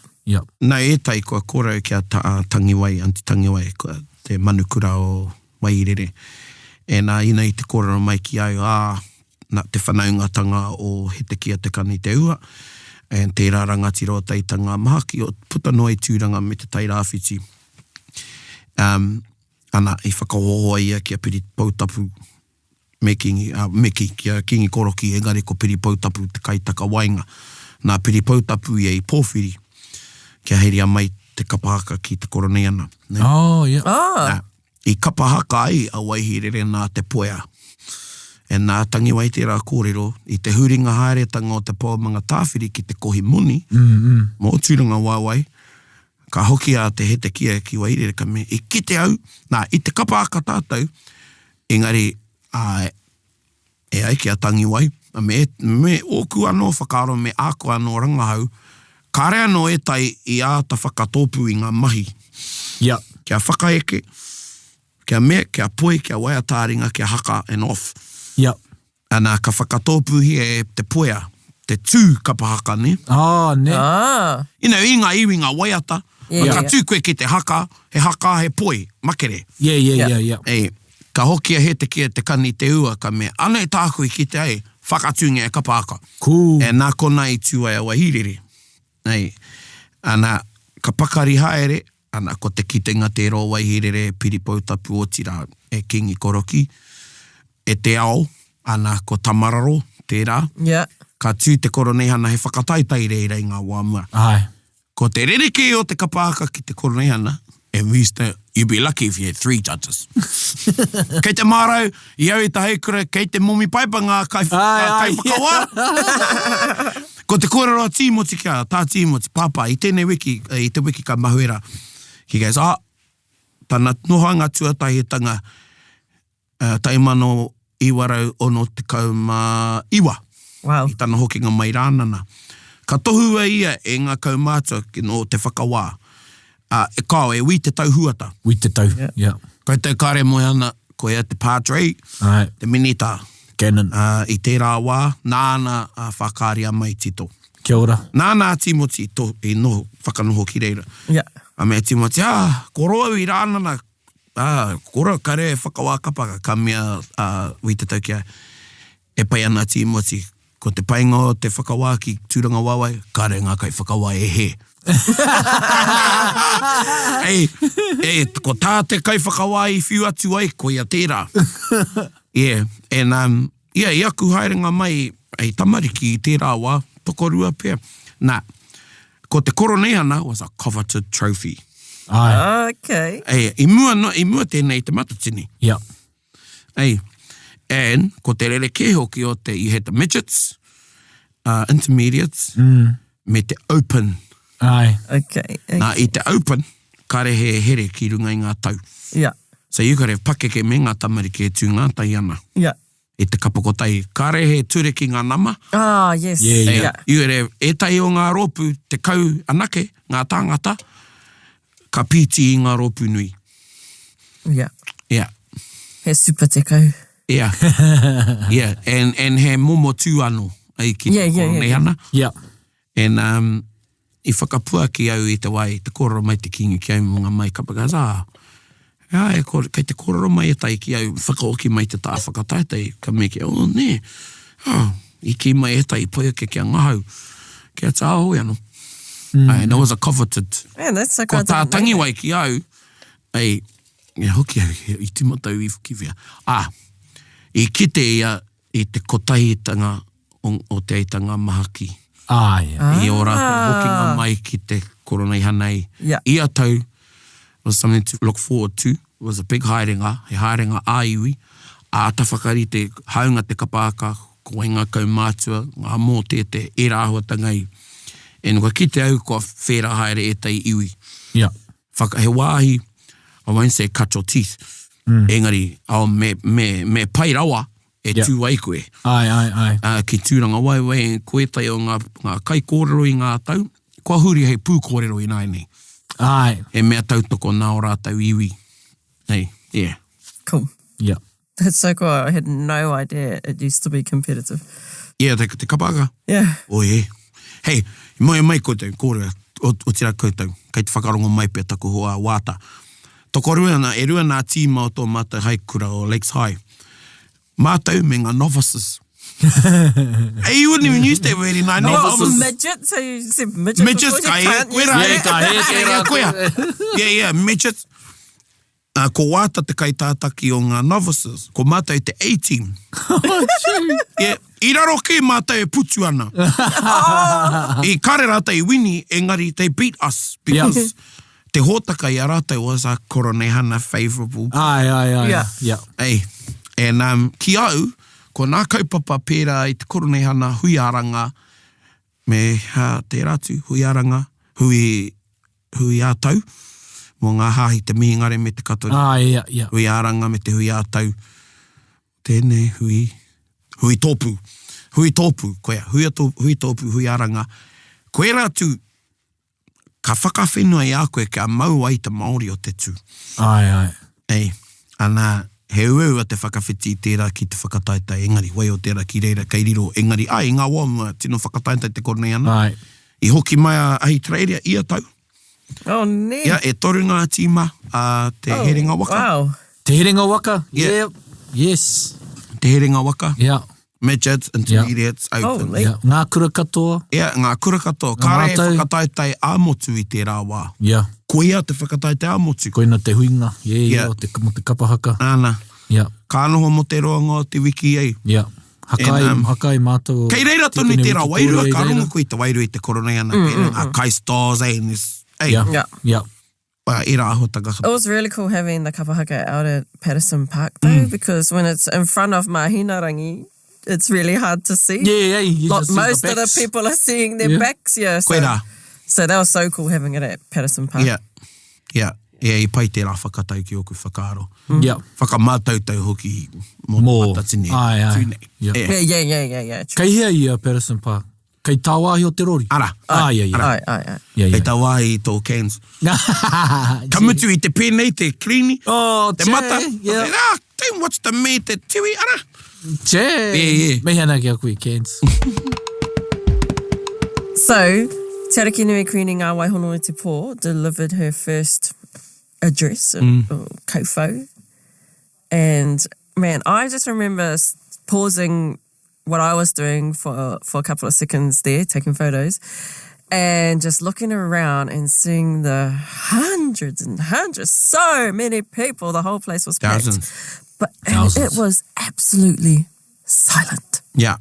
Nā tai kua kōrau kia tangiwai, anti tangiwai, kua te manukura o Wairere. E nā ina i te kōrero mai ki au, nā te whanaungatanga o he te kia te kani te ua. E tērā rangatira o taitanga mahaki o puta noe tūranga me te tairāwhiti. Ana i whakahohoa ia kia piri pautapu me ki kia kingi koroki engari ko piri pautapu te kaitaka wainga. Nā piri pautapu ia i pōwhiri kia heria mai te kapahaka ki te Koroneihana. I kapahaka ai a Waihirere nā te poea. E nā tangiwai tērā kōrero, i te huringa haeretanga o te pōmanga tāwhiri ki te kohi muni, mō tūranga wāwai, ka hoki a te hete kia ki Wairere ka me, i kite au, i te kapahaka tātou, engari, e ai kia tangiwai, me oku anō whakaaro, me ako anō rangahau, kare anō e tai i āta whakatōpu i ngā mahi. Kia whakaeke, kia poe, kia waia Taringa, kia haka and off. Ana ka whakatōpu hi e te poea, te tū kapahaka, ne? I ngā iwi ngā waiata, ka tū koe ki te haka, he poe, makere. Ka hokia he te kia te kani te ua, ka me, ana e tākui ki te ai, whakatūngia e kapahaka. E nā kona i tūai a Wahirere. Ana ka pakari haere, ana ko te kitenga te ro Waihirere, piri pautapu o tira e kingi koroki, e te ao, ana ko tamararo, tērā. Ka tū te Koroneihana he whakataitai reira i ngā wāmua. Ko te rereke o te kapahaka ki te Koroneihana, and you'd be lucky if you had 3 judges. Kei te mārau, i au i ta heikura, kei te momi paipanga, kai whakawa. Ko te kōrero tīmoti kia, tā tīmoti, pāpā, i tēnei wiki, i te wiki ka mahuera. He goes, tāna nohanga tuatahitanga, taimano iwarau ono te kauma iwa. I tāna hokinga mai rānana. Ka tohua ia e ngā kaumātua no te whakawā. E kao, e wi te tau huata. Ko te kare moe ana, ko ea te padre, te minita. Canon. I tērā wā, nāna whakāria mai tito. Kia ora. Nāna Timoti i no whakanoho ki reira. A mea Timoti, koroa i rānana, koroa kare e whakawā kapaka, ka mea wi te tau kia. E pai ana Timoti, ko te painga o te whakawā ki tūranga wāwai, kare ngā kai whakawā e he. Ko tā te kai whakawā i whiu atu ai, ko ia tērā. I aku haerenga mai, tamariki i tērā wā, tokorua pēr. Ko te Koroneihana was a coveted trophy. I mua tēnei te matatini. And ko te rereke hoki o te, you had the midgets, intermediates, me te open. I te open, kare he here ki runga i ngā tau. So you gotta have pakeke me ngā tamariki e tū ngā tai ana. I te kapakotai, kare he tureki ngā nama. You gotta have e tai o ngā ropu, te kau anake, ngā tāngata, ka piti i ngā ropu nui. He supa te kau. And he momo tū anō, ai ki te Koroneihana. And I whakapua ki au i te wai, te kororo mai te kingi ki au mga mai kapakas, kei te kororo mai e tai ki au, whakaoki mai te tā whakataitai, ka me ki au, i ki mai e tai, poia ke kia ngahau, kia tā hoi anō. And it was a coveted. Ko tā tangiwai ki au, hoki au, i timatau i whakivia. I kite ia, i te kotahitanga o te aitanga mahaki. I ora hokinga mai ki te Koroneihana i a tau was something to look forward to. It was a big haerenga, he haerenga āiwi, āta whakarite, haunga te kapāka, ko ngā kaumātua, ngā mō te e rāhuatanga i. E nukua ki te au kua whera haere e tai iwi. He wāhi, I won't say cut your teeth, engari, me pai rawa, e tū ai koe. Ai. Ki tūranga wai, koe tai o ngā kai kōrero i ngā tau, kua huri hei pū kōrero i nai nei. Ai. E mea tautoko nā o rātau iwi. Hey, yeah. Cool. Yeah. That's so cool. I had no idea it used to be competitive. Yeah, te kapaka. Yeah. Oe. Hei, mai koutou, kōrera, o tira koutou, kei te whakarongo mai pia taku hoa wāta. Toko ruana, e rua nā tīma o tō mātou haikura o Lakes High. Mātou me ngā novices. Hey, you wouldn't even use that word in novices. Midgets? So you said midgets? Midgets, before you can't use it. Yeah, midgets. Ko wāta te kaitātaki o ngā novices, ko mātou te A-team. Yeah, I raro ke mātou e putu ana. I kare rātou I wini, engari they beat us, because te hōtaka I a rātou was a Koroneihana favourable. Ai. Yeah. Hey, and ki au, ko nā kaupapa pērā I te Koroneihana huiaranga, me te ratu huiaranga, hui ātau, mō ngā hāhi te mihingare me te katori. Yeah. Hui āranga me te hui ātau. Tēnei hui tōpū. Hui tōpū, koea. Hui tōpū, hui āranga. Koe rātu, ka whakawhenua I a koe ka mau ai te Māori o te tū. Ai. Ei, ana he uau a te whakawhiti tērā ki te whakataitai engari. Wai o tērā ki reira kei riro engari. Ai, ngā wāmua tino whakataitai te Koroneihana. Ai. I hoki mai a ahi trairia ia tau. Oh, neat. Ia, e toru ngā tīma te herenga waka. Wow. Te herenga waka? Yeah. Yes. Te herenga waka. Yeah. Midgets, intermediates, open. Oh, Yeah. Ngā kura katoa. Ia, ngā kura katoa. Kāre e whakataitai āmotu I te rā wā. Yeah. Koia te whakataitai āmotu. Koina te huinga. Yeah. Mo te kapahaka. Āna. Yeah. Ka noho mo te roanga o te wiki ei. Yeah. Hakai mātou. Kei reira tonu I tērā wairua, ka rongo koe te wairua I te Koroneihana. Kai stars, Yeah. Ira ahotanga. It was really cool having the kapahaka out at Patterson Park though, because when it's in front of Mahinarangi, it's really hard to see. Yeah. You just see Most the of the backs. people are seeing their backs, yeah. So that was so cool having it at Patterson Park. Yeah, I pai tērā whakatau ki oku whakaaro. Yeah. Whakamātautau hoki mō matatine. Ai. Yeah. Kei hea I a Patterson Park. Kei tāwāhi o te rori. Ara. Yeah. Kei tāwāhi tō cans. Kamutu I te pēnei, te klini, te mata. Yeah. Don't watch the me, te tiwi, ara. Yeah. Mehana ki a koe, cans. So, Te Arikinui Kuini Nga Waihono Te Pō delivered her first address, kaufau. And man, I just remember pausing what I was doing for a couple of seconds there, taking photos, and just looking around and seeing the hundreds and hundreds, so many people, the whole place was packed. Thousands. It was absolutely silent. Yeah.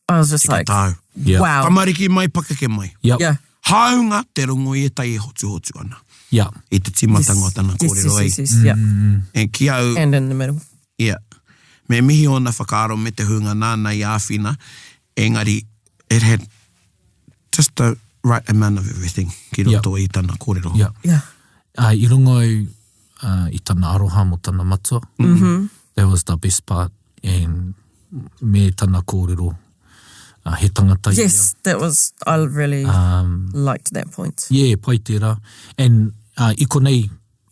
I was just like, Yeah. wow. Tamariki mai, pakeke mai. Yeah. Haunga te rongo I tai hotu ana. Yeah. I te timatanga o tana kōrero ai. Yes. Yeah. And ki au, And in the middle. yeah. Me mihi ona whakaaro me te hunga nāna I āwhina, engari, it had just the right amount of everything ki roto I tana kōrero. Yeah. I rongo I tana aroha mo tana matua. That was the best part. And me tana kōrero, he tangata Yes, that was, I really liked that point. Yeah, pai tērā. And I konei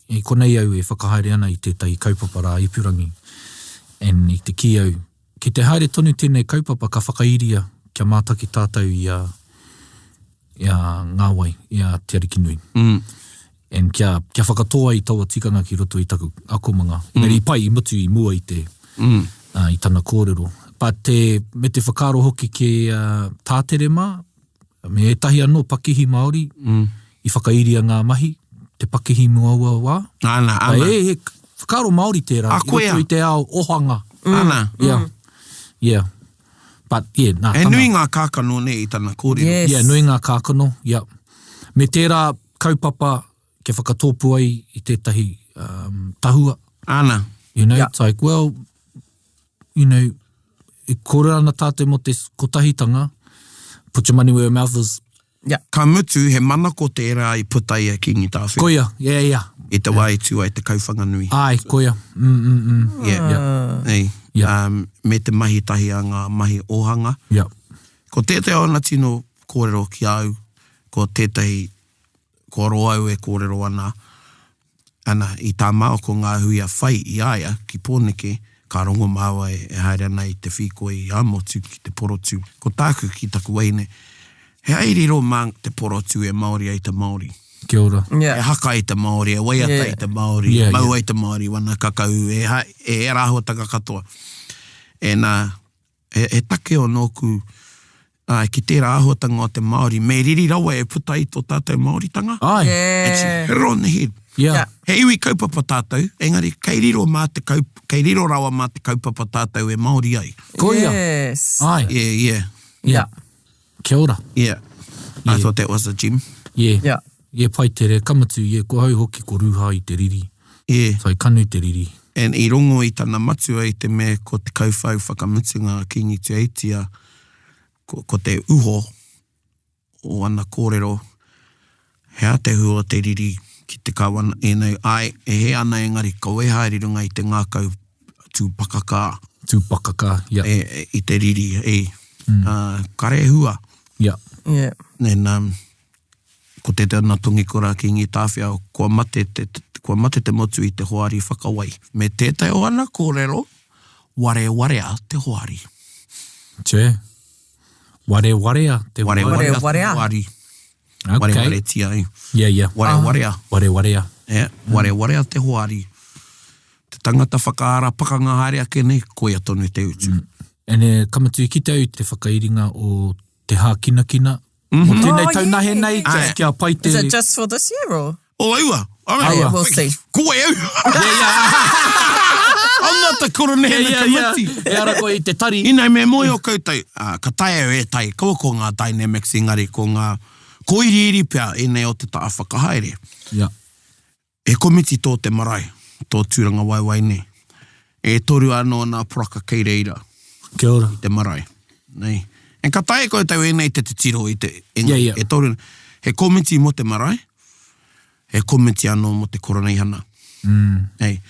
au e whakahaere ana I tētai kaupapa rā ipurangi. And I te ki au, ki te haere tonu tēnei kaupapa ka whakairia kia mātaki tātou I a ngāwai, I a Te Arikinui. And kia whakatoa I taua tikanga ki roto I taku akomanga. Neri I pai I mutu I mua I te I tana kōrero. But me te whakaaro hoki ke tātere mā, me etahi anō pakihi Māori, I whakairia ngā mahi, te pakihi mua wā. Ana. He whakaaro Māori tērā, I roto I te ao ohanga. Ana. Yeah. But nā E nui ngā kākano ne I tana kōrero. Yes. Yeah, nui ngā kākano, Me tērā kaupapa ke whakatōpu ai I tētahi tahua. Ana. It's like, well, I kore ana tātou mo te kotahitanga, put your money where your mouth is. Ka mutu he mana ko tērā I putai a kingi tāwhi. Koia, yeah. E te wai tū ai te kauwhanganui. Ai, koia. Me te mahi tahi a ngā mahi ohanga. Ko tētai ona tino kōrero ki au, ko tētahi kōro au e kōrero ana i tā mao ko ngā hui a whai i aia ki pōneke, ka rongo māua e haere ana i te whiko i amotu ki te porotu. Ko tāku ki taku waine, he airiro mā te porotu e Māori ai te Māori. Kia ora. E haka i te Māori, e waiata i te Māori, mau ai te Māori, wana kakau, e rāhuatanga katoa. E nā, e take o nōku, ki te rāhuatanga o te Māori, me riri rawa e puta i tō tātou Māoritanga. It's hit on the head. He iwi kaupapa tātou, engari, kei riro rawa mā te kaupapa tātou e Māori ai. Koia. Ai. Kia ora. I thought that was a gem. Pai te re kamatu, ko hau hoki ko ruha i te riri. So I kanu te riri. And I rongo i tana matua i te me ko te kauwhau whakamutunga kingi tu eitia, ko te uho o ana kōrero, hea te hua te riri ki te kawana enau ai, e he ana engari kau e haere runga i te ngākau tūpakaka. I te riri, kare hua. Ko te tēnā tongi kora ki ngi tāwhia, kua mate te motu i te hoari whakawai. Me tētai o ana kōrero, warea te hoari. Warea te hoari. Ware tia ai. Warea. Warea te hoari. Te tangata whakaara pakanga haere ake nei, koia tonu te utu. Ene kamatu ki te au te whakairinga o te hākinakina. O tēnei taunahe nei, kia pai te... Is it just for this year or? Aua. We'll see. Koe au. Ana te Koroneihana kamati. E ara koe i te tari. Inai me moe o koutou, ka tae au e tai, kaua ko ngā dynamics engari, ko ngā koiriri pia enei o te taa whakahaere. E komiti tō te marae, tō tūranga waiwai ne. E toru anō nā poraka kei reira. Kia ora. I te marae. Nei. En ka tae koutou enei te tiro i te engari. E toru, he komiti mo te marae, he komiti anō mo te Koroneihana. Nei.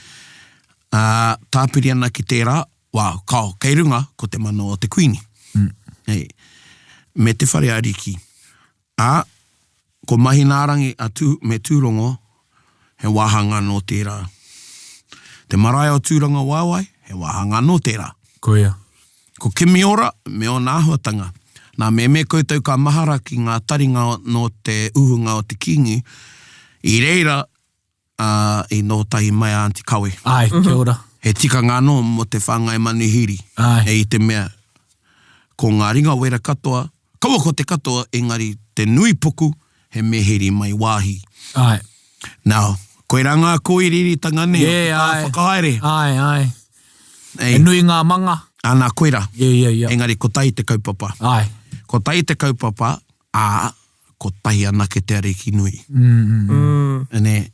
Tāpiri ana ki tērā, kei runga ko te mano o te kuini. Me te whare ariki. Ko mahi nārangi me tūrongo, he wāhanga no tērā. Te marae o tūranga wāwai, he wāhanga no tērā. Koia. Ko kimi ora, me o nāhuatanga. Nā me koutou ka mahara ki ngā taringa no te uhunga o te kingi, i reira, i no tahi mai Aunty Kawe. Ai, kia ora. He tikanga anō mo te whangai manuhiri. E i te mea, ko ngā ringa wera katoa, kaua ko te katoa, engari te nui puku, he meheri mai wāhi. Now, koe ranga koiriritanga ne, whakahaere. E nui ngā manga. Ana koera. Engari ko tai te kaupapa. Ko tai te kaupapa, ko tahi ana ke te Arikinui. Ene,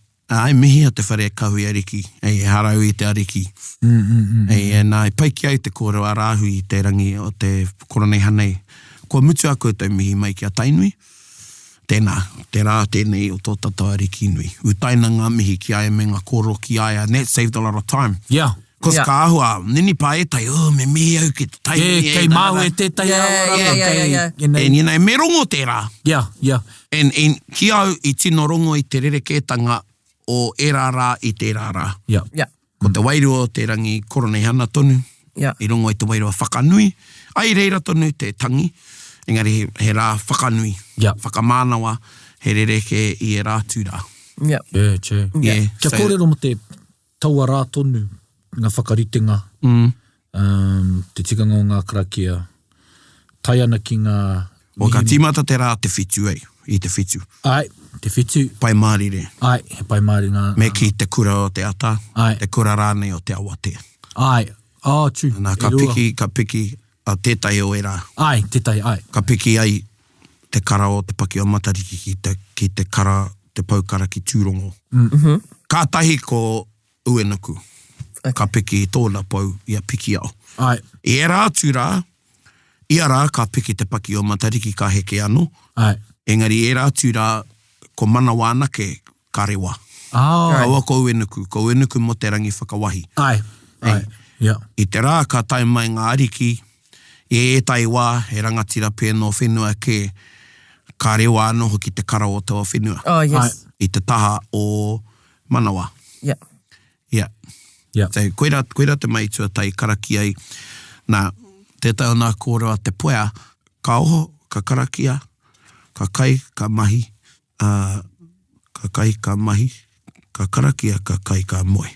mihi a te whare kahui ariki, e harau i te ariki. Nā, pai ki au te kōrero a rāhu i te rangi o te Koroneihana. Kua mutu a koutou mihi mai ki a tainui. Tēnā, te rā tēnei o tō tata Arikinui. Utaina ngā mihi ki aia me ngā kōrero ki aia, and that saved a lot of time. Kos ka ahua, nini pā e tai, me mihi au ki te tainui. Kei māu e tētai auranga. E me rongo tērā. En ki au i tino rongo i te rerekētanga o e rārā i te rārā. Ko te wairua o te rangi Koroneihana tonu, i rongo i te wairua whakanui, ai reira tonu te tangi, engari he rā whakanui, whakamānawa, he rereke i e rā tūrā. Kia kōrero mo te taua rā tonu, ngā whakaritenga, te tikanga o ngā karakia, tai ana ki ngā... O ka tīmata te rā te whitu ei, i te whitu. Te whitu. Pai māri re. He pai māri ngā... Me ki te kura o te ata, te kura rānei o te awatea. True. Nā ka piki a tētai o e rā. Tētai. Ka piki ai te kara o te paki o matariki ki te kara, te paukara ki tūrongo. Ka tahi ko uenuku. Ka piki tōna pau, ia piki au. I e rā tūrā, ia rā ka piki te paki o matariki ka heke anō. Engari e rā tūrā, ko mana wānake ka rewa. Kaua kou enuku mo te rangi whakawahi. Ai. Yeah. I te rā ka tai mai ngā ariki, e tai wā, he rangatira pēno whenua ke ka rewa anō hoki te kara o taua whenua. Oh, yes. I te taha o manawa. Yeah. Yeah. So, koira te mai tuatai karaki ai. Nā, tētai o nā kōrua te poea, ka oho, ka karakia, ka kai, ka mahi, ka kai, ka mahi, ka karakia, ka kai, ka moe.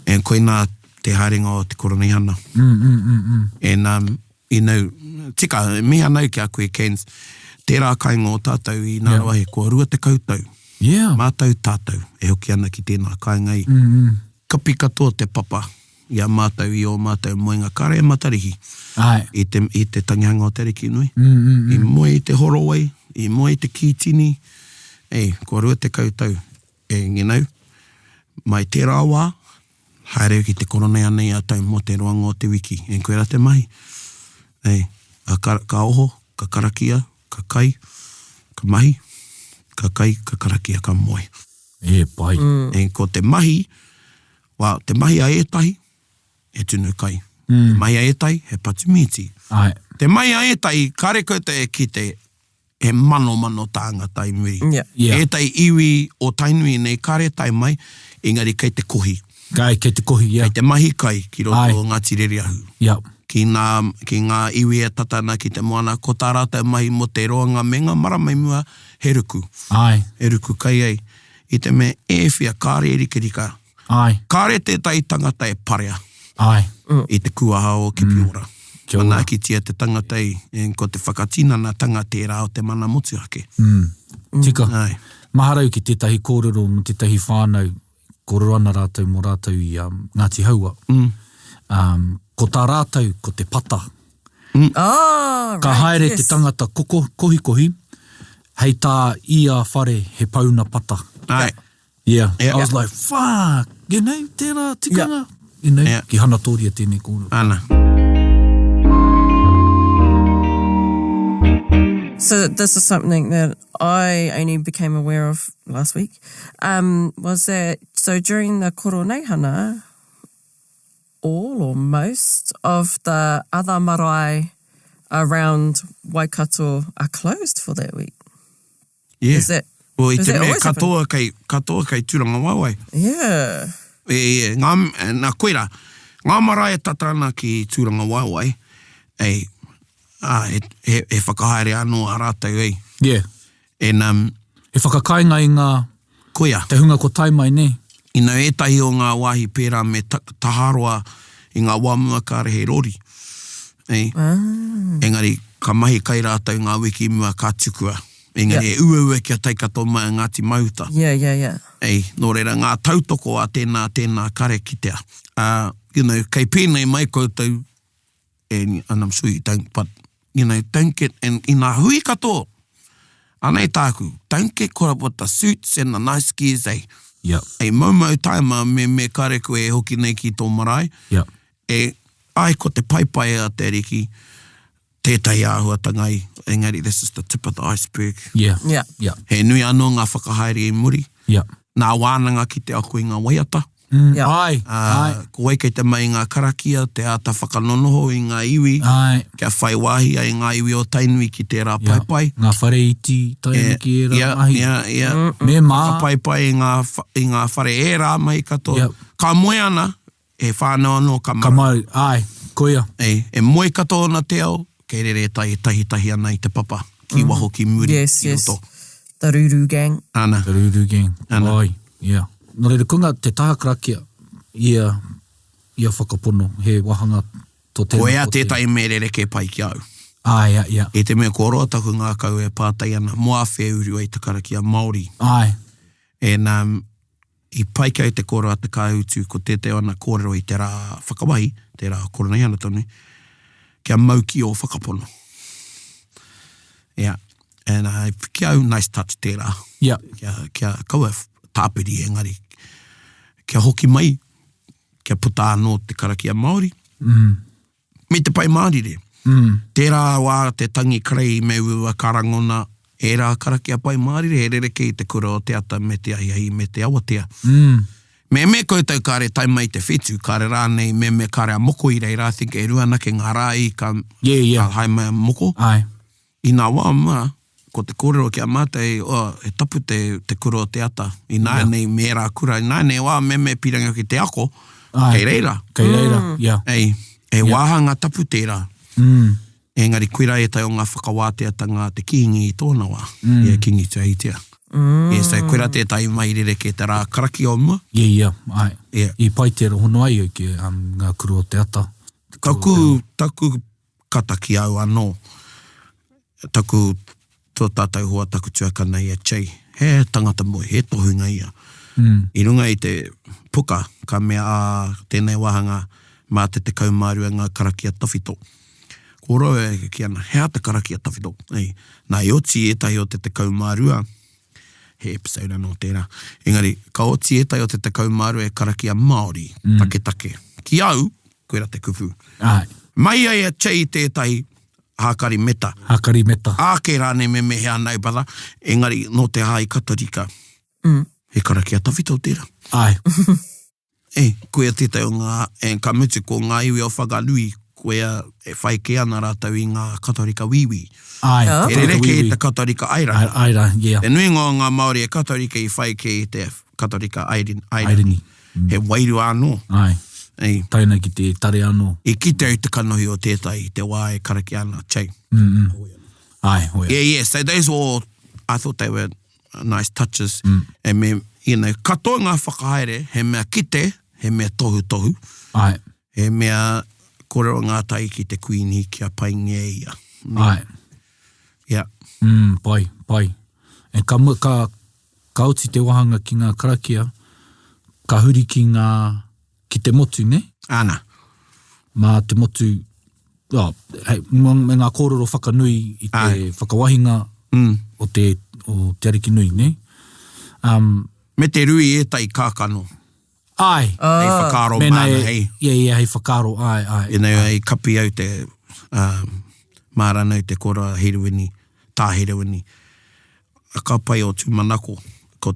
E koina te haringa o te Koroneihana. Tika, miha nau ki a koe Cairns, tērā kainga o tātou I nā rawa he kua rua te kautau. Yeah. Mātau tātou, e hoki ana ki tēnā kainga I. Kapi katoa te papa, ia mātau I o mātau moenga kare matarihi. Ai. I te tangihanga o Te Arikinui. I moe I te horowai, I moe I te kitini. Kua rua te kautau. Nginau, mai tērā wā, haere ki te Koroneihana I atau mo te roanga o te wiki. Koera te mahi. Ka oho, ka karakia, ka kai, ka mahi, ka kai, ka karakia, ka moe. Pai. Ko te mahi, te mahi a etahi, he tunu kai. Te mahi a etahi, he patumiti. Ai. Te mahi a etahi, kare kouta e ki te he mano tāngata I muri. Yeah. Etahi iwi o tainui nei kare tai mai, engari kei te kohi. Kei te kohi, yeah. Kei te mahi kai, ki roto o ngā tireri ahu. Yeah. Ki ngā iwi e tatana ki te moana, ko tā rātou mahi mo te roanga me ngā maramai mua, he ruku. Ai. He ruku kai ei. I te me e whia kāre e rikirika. Ai. Kāre tētai tangata e parea. Ai. I te kuaha o ki piora. Kia ora. Mana ki tia te tangata I, ko te whakatinana tanga tērā o te mana motuake. Tika. Ai. Maharau ki tētahi kōrero mo tētahi whānau, kōrero ana rātou mo rātou I Ngāti Haua. Ko tā rātou, ko te pata. Ka haere te tangata kohi, hei tā ia whare he pauna pata. Ai. Yeah. I was like, fuck, tērā tikanga. Ki hana tōria tēnei kōrero. Ana. So this is something that I only became aware of last week, was that, so during the Koroneihana, all or most of the other marae around Waikato are closed for that week. Yeah. Is that, Well, I does te that mea always happen? katoa kai turanga wawai. Yeah. Nā koera, ngā marae tatana ki turanga wawai, he whakahaere anō a rātou ei. Yeah. He whakakainga I ngā koea. te hunga ko taimai, ne? Ina etahi o ngā wāhi pērā me taharoa I ngā wāmua kāre he rori. Engari, ka mahi kai rātou ngā wiki mua kā tukua. Engari, e ua kia taikato mai Ngāti Mauta. Yeah. Nō reira, ngā tautoko a tēnā kare kitea. Kei pēnei mai koutou, and I'm sure you don't, but, don't get, and I ngā hui katoa, anei tāku, don't get caught up with the suits and the nice gears, Yep. Maumau taima me kare koe e hoki nei ki tō marae. Yep. Ai ko te paipai a te riki, tētai āhuatanga I. Engari, this is the tip of the iceberg. Yeah. He nui anō ngā whakahaere I muri. Yeah. Nā wānanga ki te ako I ngā waiata. Ai. Ko wai kei te mai ngā karakia, te ata whakanonoho I ngā iwi. Ai. Kia whai wāhi ai ngā iwi o tainui ki tērā paipai. Ngā whare iti, tainui ki e rā mahi. Me mā. Whakapaipai I ngā whare e rā mai katoa. Ka moe ana, e whānau anō ka mara. Ka mai, ai, koia. E moe katoa na te ao, kei rere tahi ana I te papa. Ki waho ki muri. Yes. The Ruru gang. Ana. The Ruru gang. Ana. Ai, yeah. Nō reira kunga te taha karakia, ia whakapono, he wahanga tō tēnā. Koea tētai me rere ke pai ki au. Ai, yeah. E te mea koroa taku ngā kau e pātai ana, moa whēuru ai te karakia Māori. Ai. I pai kau te koroa te kāutu ko tēteo ana kōrero I te rā whakawahi, te rā Koroneihana tonu, kia mauki o whakapono. Yeah. Kia au nice touch tērā. Yeah. Kia kaua tāpiri engari. Kia hoki mai, kia puta anō te karakia Māori. Me te pai Māori re. Tērā wā te tangi krei me ua karangona E rā karakia pai mārire, he rereke I te kura o te ata me te ahiahi me te awatea. Me koutou kāre taima I te whetū, kāre rānei, me kāre a moko I reira, I think e rua nake ngā rāi ka haimai moko. Ai. I nā wā mā, ko te kōrero ki a mātai, he tapu te kura o te ata. I nā nei me rā kura, I nā nei wā me piranga ki te ako, kei reira. Kei reira, Ei, e wāhanga tapu tērā. Engari koira e tai o ngā whakawāteatanga te kihingi I tōna wā. Kingi tuahitea. So koira te tai mai rereke te rā karaki o mua. Ai. I pai te hono ai ki ngā kura o te ata. Taku kataki au anō. Taku tō tātou hoa taku tuakana ia chei. He tangata moe, he tohunga ia. I runga I te puka, ka mea tēnei wahanga mā te kaumārua ngā karaki a tawhito. Koro e ki ana, hea te karaki a tawhito. Nā I oti e tahi o te kaumārua, he episode anō tērā. Engari, ka oti e tahi o te kaumārua e karaki a Māori, take. Ki au, koera te kupu. Mai ai a chei tētai hākari meta. Āke rāne me hea nei bada, engari no te hāi katarika. He karaki a tawhito tērā. Ai. Koea tētai o ngā, ka mutu ko ngā iwi o whakanui, koea e whai ke ana rātau I ngā katarika wiwi. Ai. E rereke I te katarika aira. Aira, E nui ngā Māori e katarika I whai ke I te katarika airini. He wairu anō. Ai. Taina ki te tare anō. I kite au te kanohi o tētai, te wā e karaki ana, chei. Ai, hoia. So those all, I thought they were nice touches. And me, katoa ngā whakahaere, he mea kite, he mea tohu. Ai. He mea kōrero ngā tai ki te kuini kia pai ngē ia. Ai. Pai. E ka oti te wahanga ki ngā karakia, ka huri ki te motu, ne? Ana. Mā te motu, me ngā kōrero whakanui I te whakawahinga o te Arikinui, ne? Me te rui e tai kākano. Ai. Hei whakaro mana, hei. Hei whakaro, ai. Hei kapi au te māranau te kora heroini, tā heroini. A ka pai o tū manako, ko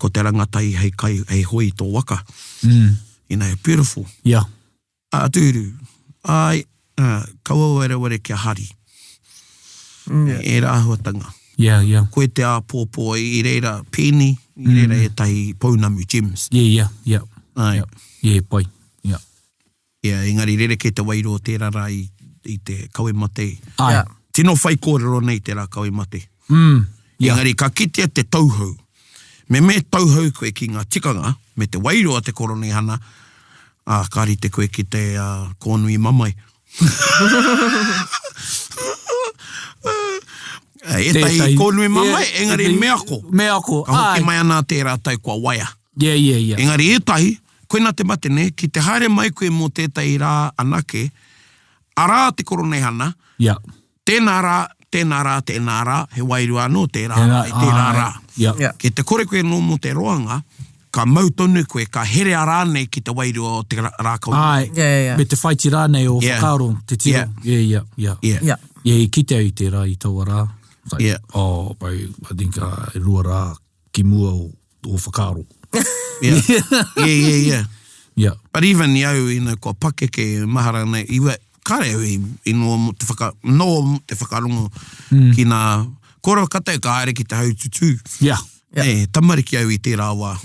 te rangatai hei hoi tō waka. Beautiful. Tūru. Ai, kauawere kia hari. E rāhuatanga. Koe te āpōpō I reira pēni, I reira e tahi pounamu gems. Ai. Pai. Engari rereke te wairo o tērā rā I te kawe mate. Ai. Tino whai kōrero nei tērā kawe mate. Engari ka kitea te tauhau. Me tauhau koe ki ngā tikanga, me te wairo a te Koroneihana, kāri te koe ki te kōnui mamai. E tai kōnui mamai, engari meako. Ka hoki mai ana tērā tai kua waia. Engari e tahi, koe nā te mate ne, ki te haere mai koe mō tētai rā anake, arā te Koroneihana, tēnā rā, he wairu anō tērā rā. Ki te kore koe no mō te roanga, ka mautonu koe, ka here a rānei ki te wairu o te rākau. Me te whaiti rānei o whakaro, te tiro. Ki te au te rā I taua rā. I think rua rā ki mua o whakaro. But even iau, kua pakeke mahara nei, iwa, kare au no te whakarongo ki nā kora katau ka aere ki te haututu. Tamariki au I tērā wā.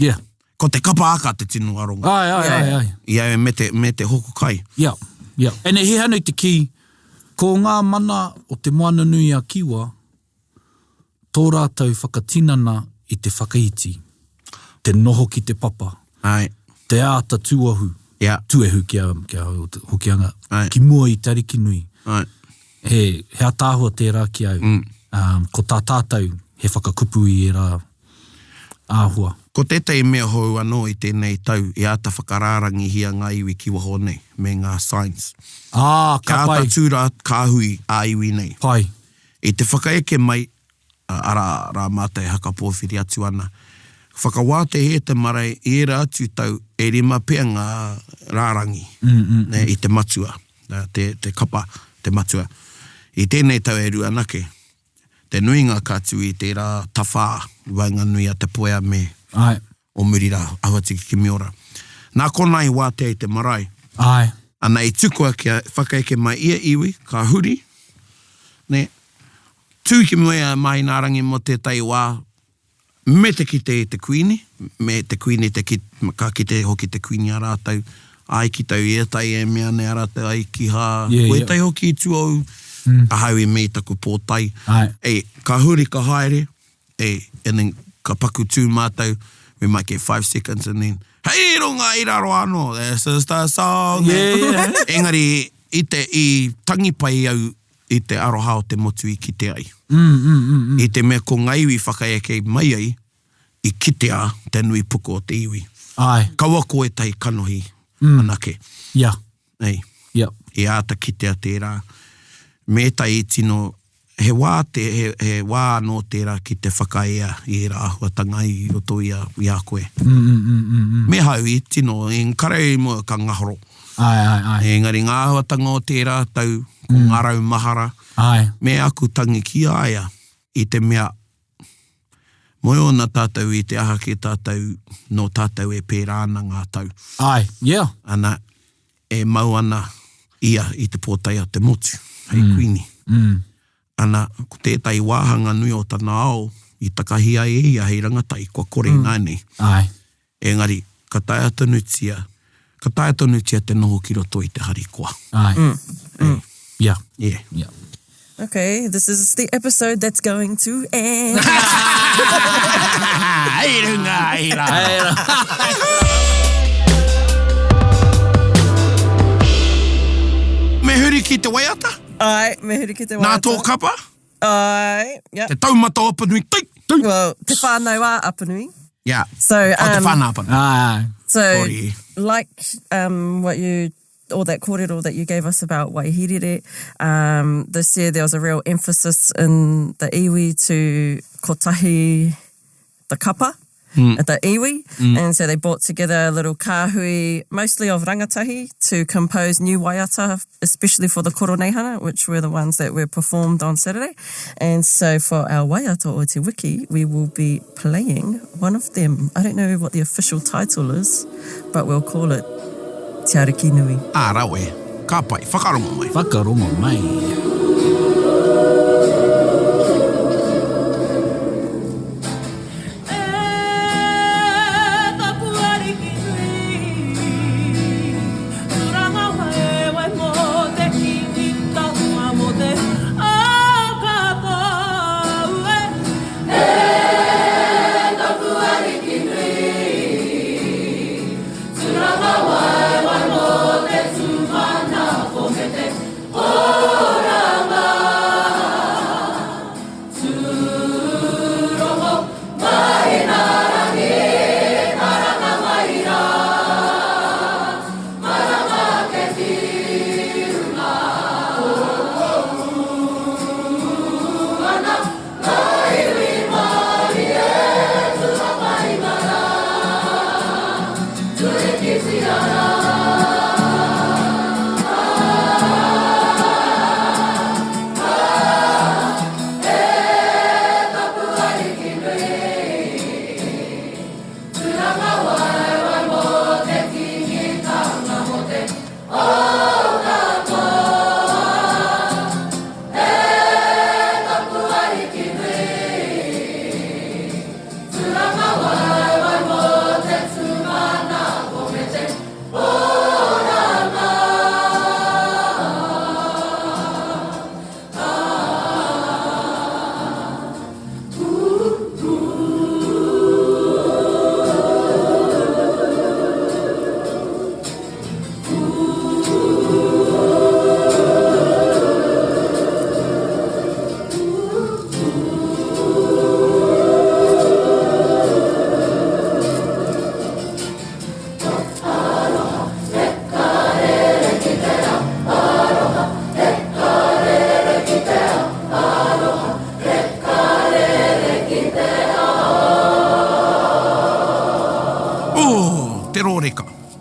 Ko te kapa aka te tino aronga. Ai. Iau me te hoko kai. E ne he hanui te ki, ko ngā mana o te moana nui a kiwa, tō rātou whakatinana I te whakaiti. Te noho ki te papa. Te āta tuahu. Tuehu kia hokianga. Ki mua I Te Arikinui. He atāhua tērā ki au. Ko tā tātou he whakakupu I e rā āhua. Ko tētai mea hou anō I tēnei tau, I āta whakarārangi hia ngā iwi ki waho nei, me ngā signs. Ka pai. Āta tūra kāhui a iwi nei. Pai. I te whakaeke mai, rā mātai haka pōwhiri atu ana. Whakawāte he te marae, e rā atu tau, e rima pia ngā rārangi, I te matua, te kapa, te matua. I tēnei tau e rua nake. te nuinga kātu i te rā tawhā, wainganui a te poea me Ai. o Murira, Awatiki ki Miora. Nā konai wā te te marae. Ai. Ana i tukua kia whakaeke mai ia iwi, ka huri. Ne, tūki moea mai nā rangi mo te tai wā, me te kite te kuini, me te kuini ka kite hoki te kuini a rātau, ai ki tau e tai e mea ne a rātau ai ki hā, koe tai hoki i tu au, a hau e mei taku pōtai. Ai. Ka huri ka haere, and then ka paku tū mātou, we might get 5 seconds and then, hei runga i raro anō, this is the song. Yeah. Engari, i tangi pai au i te aroha o te motu i kite ai. I te mea ko ngā iwi whakaeke mai ai, i kitea te nui puko o te iwi. Ai. Kaua koe tai kanohi anake. Yeah. Ei. Yep. E āta kitea tērā. Me tai i tino, he wā anō tērā ki te whakaea i rā ahuatanga i roto i a koe. Me hau i tino, karau mo ka ngahoro. Ai. Engari ngā ahuatanga o tērā tau, ko ngarau mahara. Ai. Me aku tangi ki aia i te mea moe ona tātou i te aha ki tātou no tātou e pērā ana ngā tau. Ai. Yeah. Ana e mau ana ia i te pōtai a te motu. Hei kuini. Ana ko tētai wāhanga nui o tana ao i takahia e ia hei rangatai kua kore nānei. Ai. Engari, ka tai atanutia te noho ki roto i te harikoa. Ai. Yeah. Yeah. Yeah. Okay, this is the episode that's going to end. Hei runga, hei rā. Me huri ki te waiata? Ai, me huri ki te Nā waiata. tō kapa? Ai, yeah. Te taumata opanui, tui. Well, te whānau a apanui. Yeah. So, Te whānā apanui. Ai. so Sorry. like all that kōrero that you gave us about waihirere, this year there was a real emphasis in the iwi to kotahi the kapa at the iwi, and so they brought together a little kāhui, mostly of rangatahi, to compose new waiata, especially for the Koroneihana, which were the ones that were performed on Saturday. And so for our waiata o te wiki, we will be playing one of them. I don't know what the official title is, but we'll call it Te Arikinui. Rawe. Ka pai, whakarongo mai. Whakarongo mai.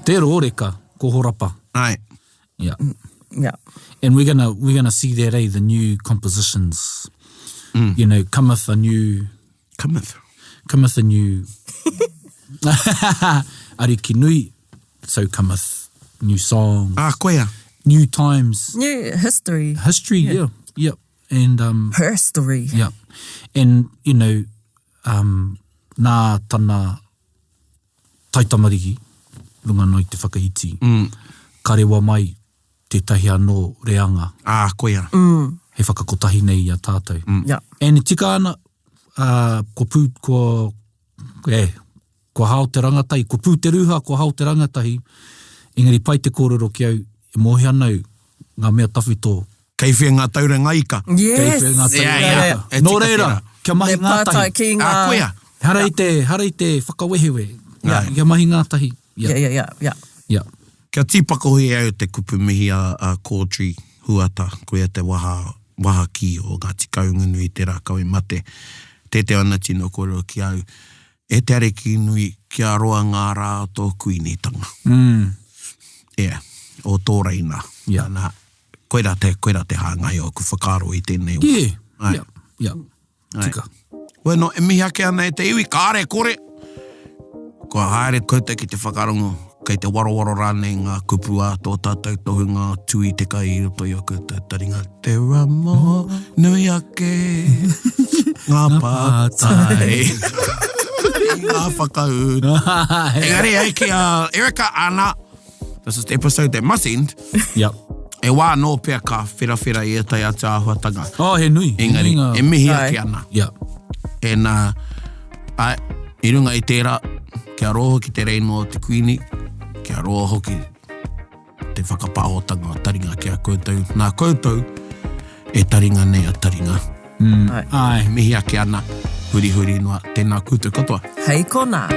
Te rōreka, ko horapa. Ai. Yeah. Yeah. And we're gonna see that, the new compositions you know, cometh a new Arikinui, so cometh new song, koea. new times, New history. yeah. And Her story. yeah. And you know, nā tana taitamariki runga no i te whakahiti. Ka rewa mai tētahi anō reanga. Koea. He whakakotahi nei i a tātou. Yeah. And tika ana, ko hao te rangatahi, ko pū te ruha, ko hao te rangatahi, engari pai te kōrero ki au, e mohi anau ngā mea tawhito. Kei whea ngā tauranga ika. Yes. Kei whea ngā tauranga ika. Nō reira, kia mahi Me pātai ngātahi. ki ngā... Koea. Harei te whakawehewe. Kia mahi ngātahi. Yeah. Kia tīpakohi au te kupu mihi a Kōtri huata, koea te waha ki o ngā tikaunga nui te rākaui mate. Tēte ana tino kōrero ki au. E te Arikinui kia roa ngā rā o tō kuinitanga. O tō reina. Nā, koera te hāngai o ku whakaro i tēnei o. Yeah. Tika. Bueno, e mihi ake ana e te iwi, ka are kore. Kua haere koutou ki te whakarongo, kei te warowaro rānei ngā kupu a tō tātou tohunga tui te kai i roto i o koutou taringa. Te ramo nui ake, ngā pātai, ngā whakauru. Engari ai ki a Erika Ana, this is the episode that must end. Yep. E wā nō pia ka whirawhira i etai a te āhuatanga. He nui. Engari, e mihi ake ana. Yeah. E nā, i runga i tērā, kia roho ki te reino o te kuini, kia roho hoki te whakapāotanga o taringa kia koutou. Nā koutou, e taringa nei a taringa. Ai. Mihi ake ana, huri noa, tēnā koutou katoa. Hei kona.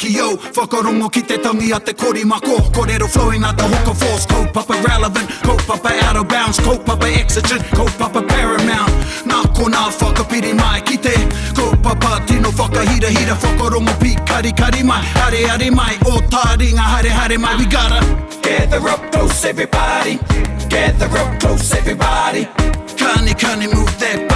Ki yo, whakarongo ki te tangi a te korimako. Kōrero flowing out the hookah force. Kaupapa relevant, kaupapa out of bounds. Kaupapa exigent, kaupapa paramount. Nā ko nā whakapiri mai ki te kaupapa tino whakahira. Whakarongo pi kari mai. Hare mai, o Taringa, hare mai. We gotta gather up close everybody. Gather up close everybody. Kani move that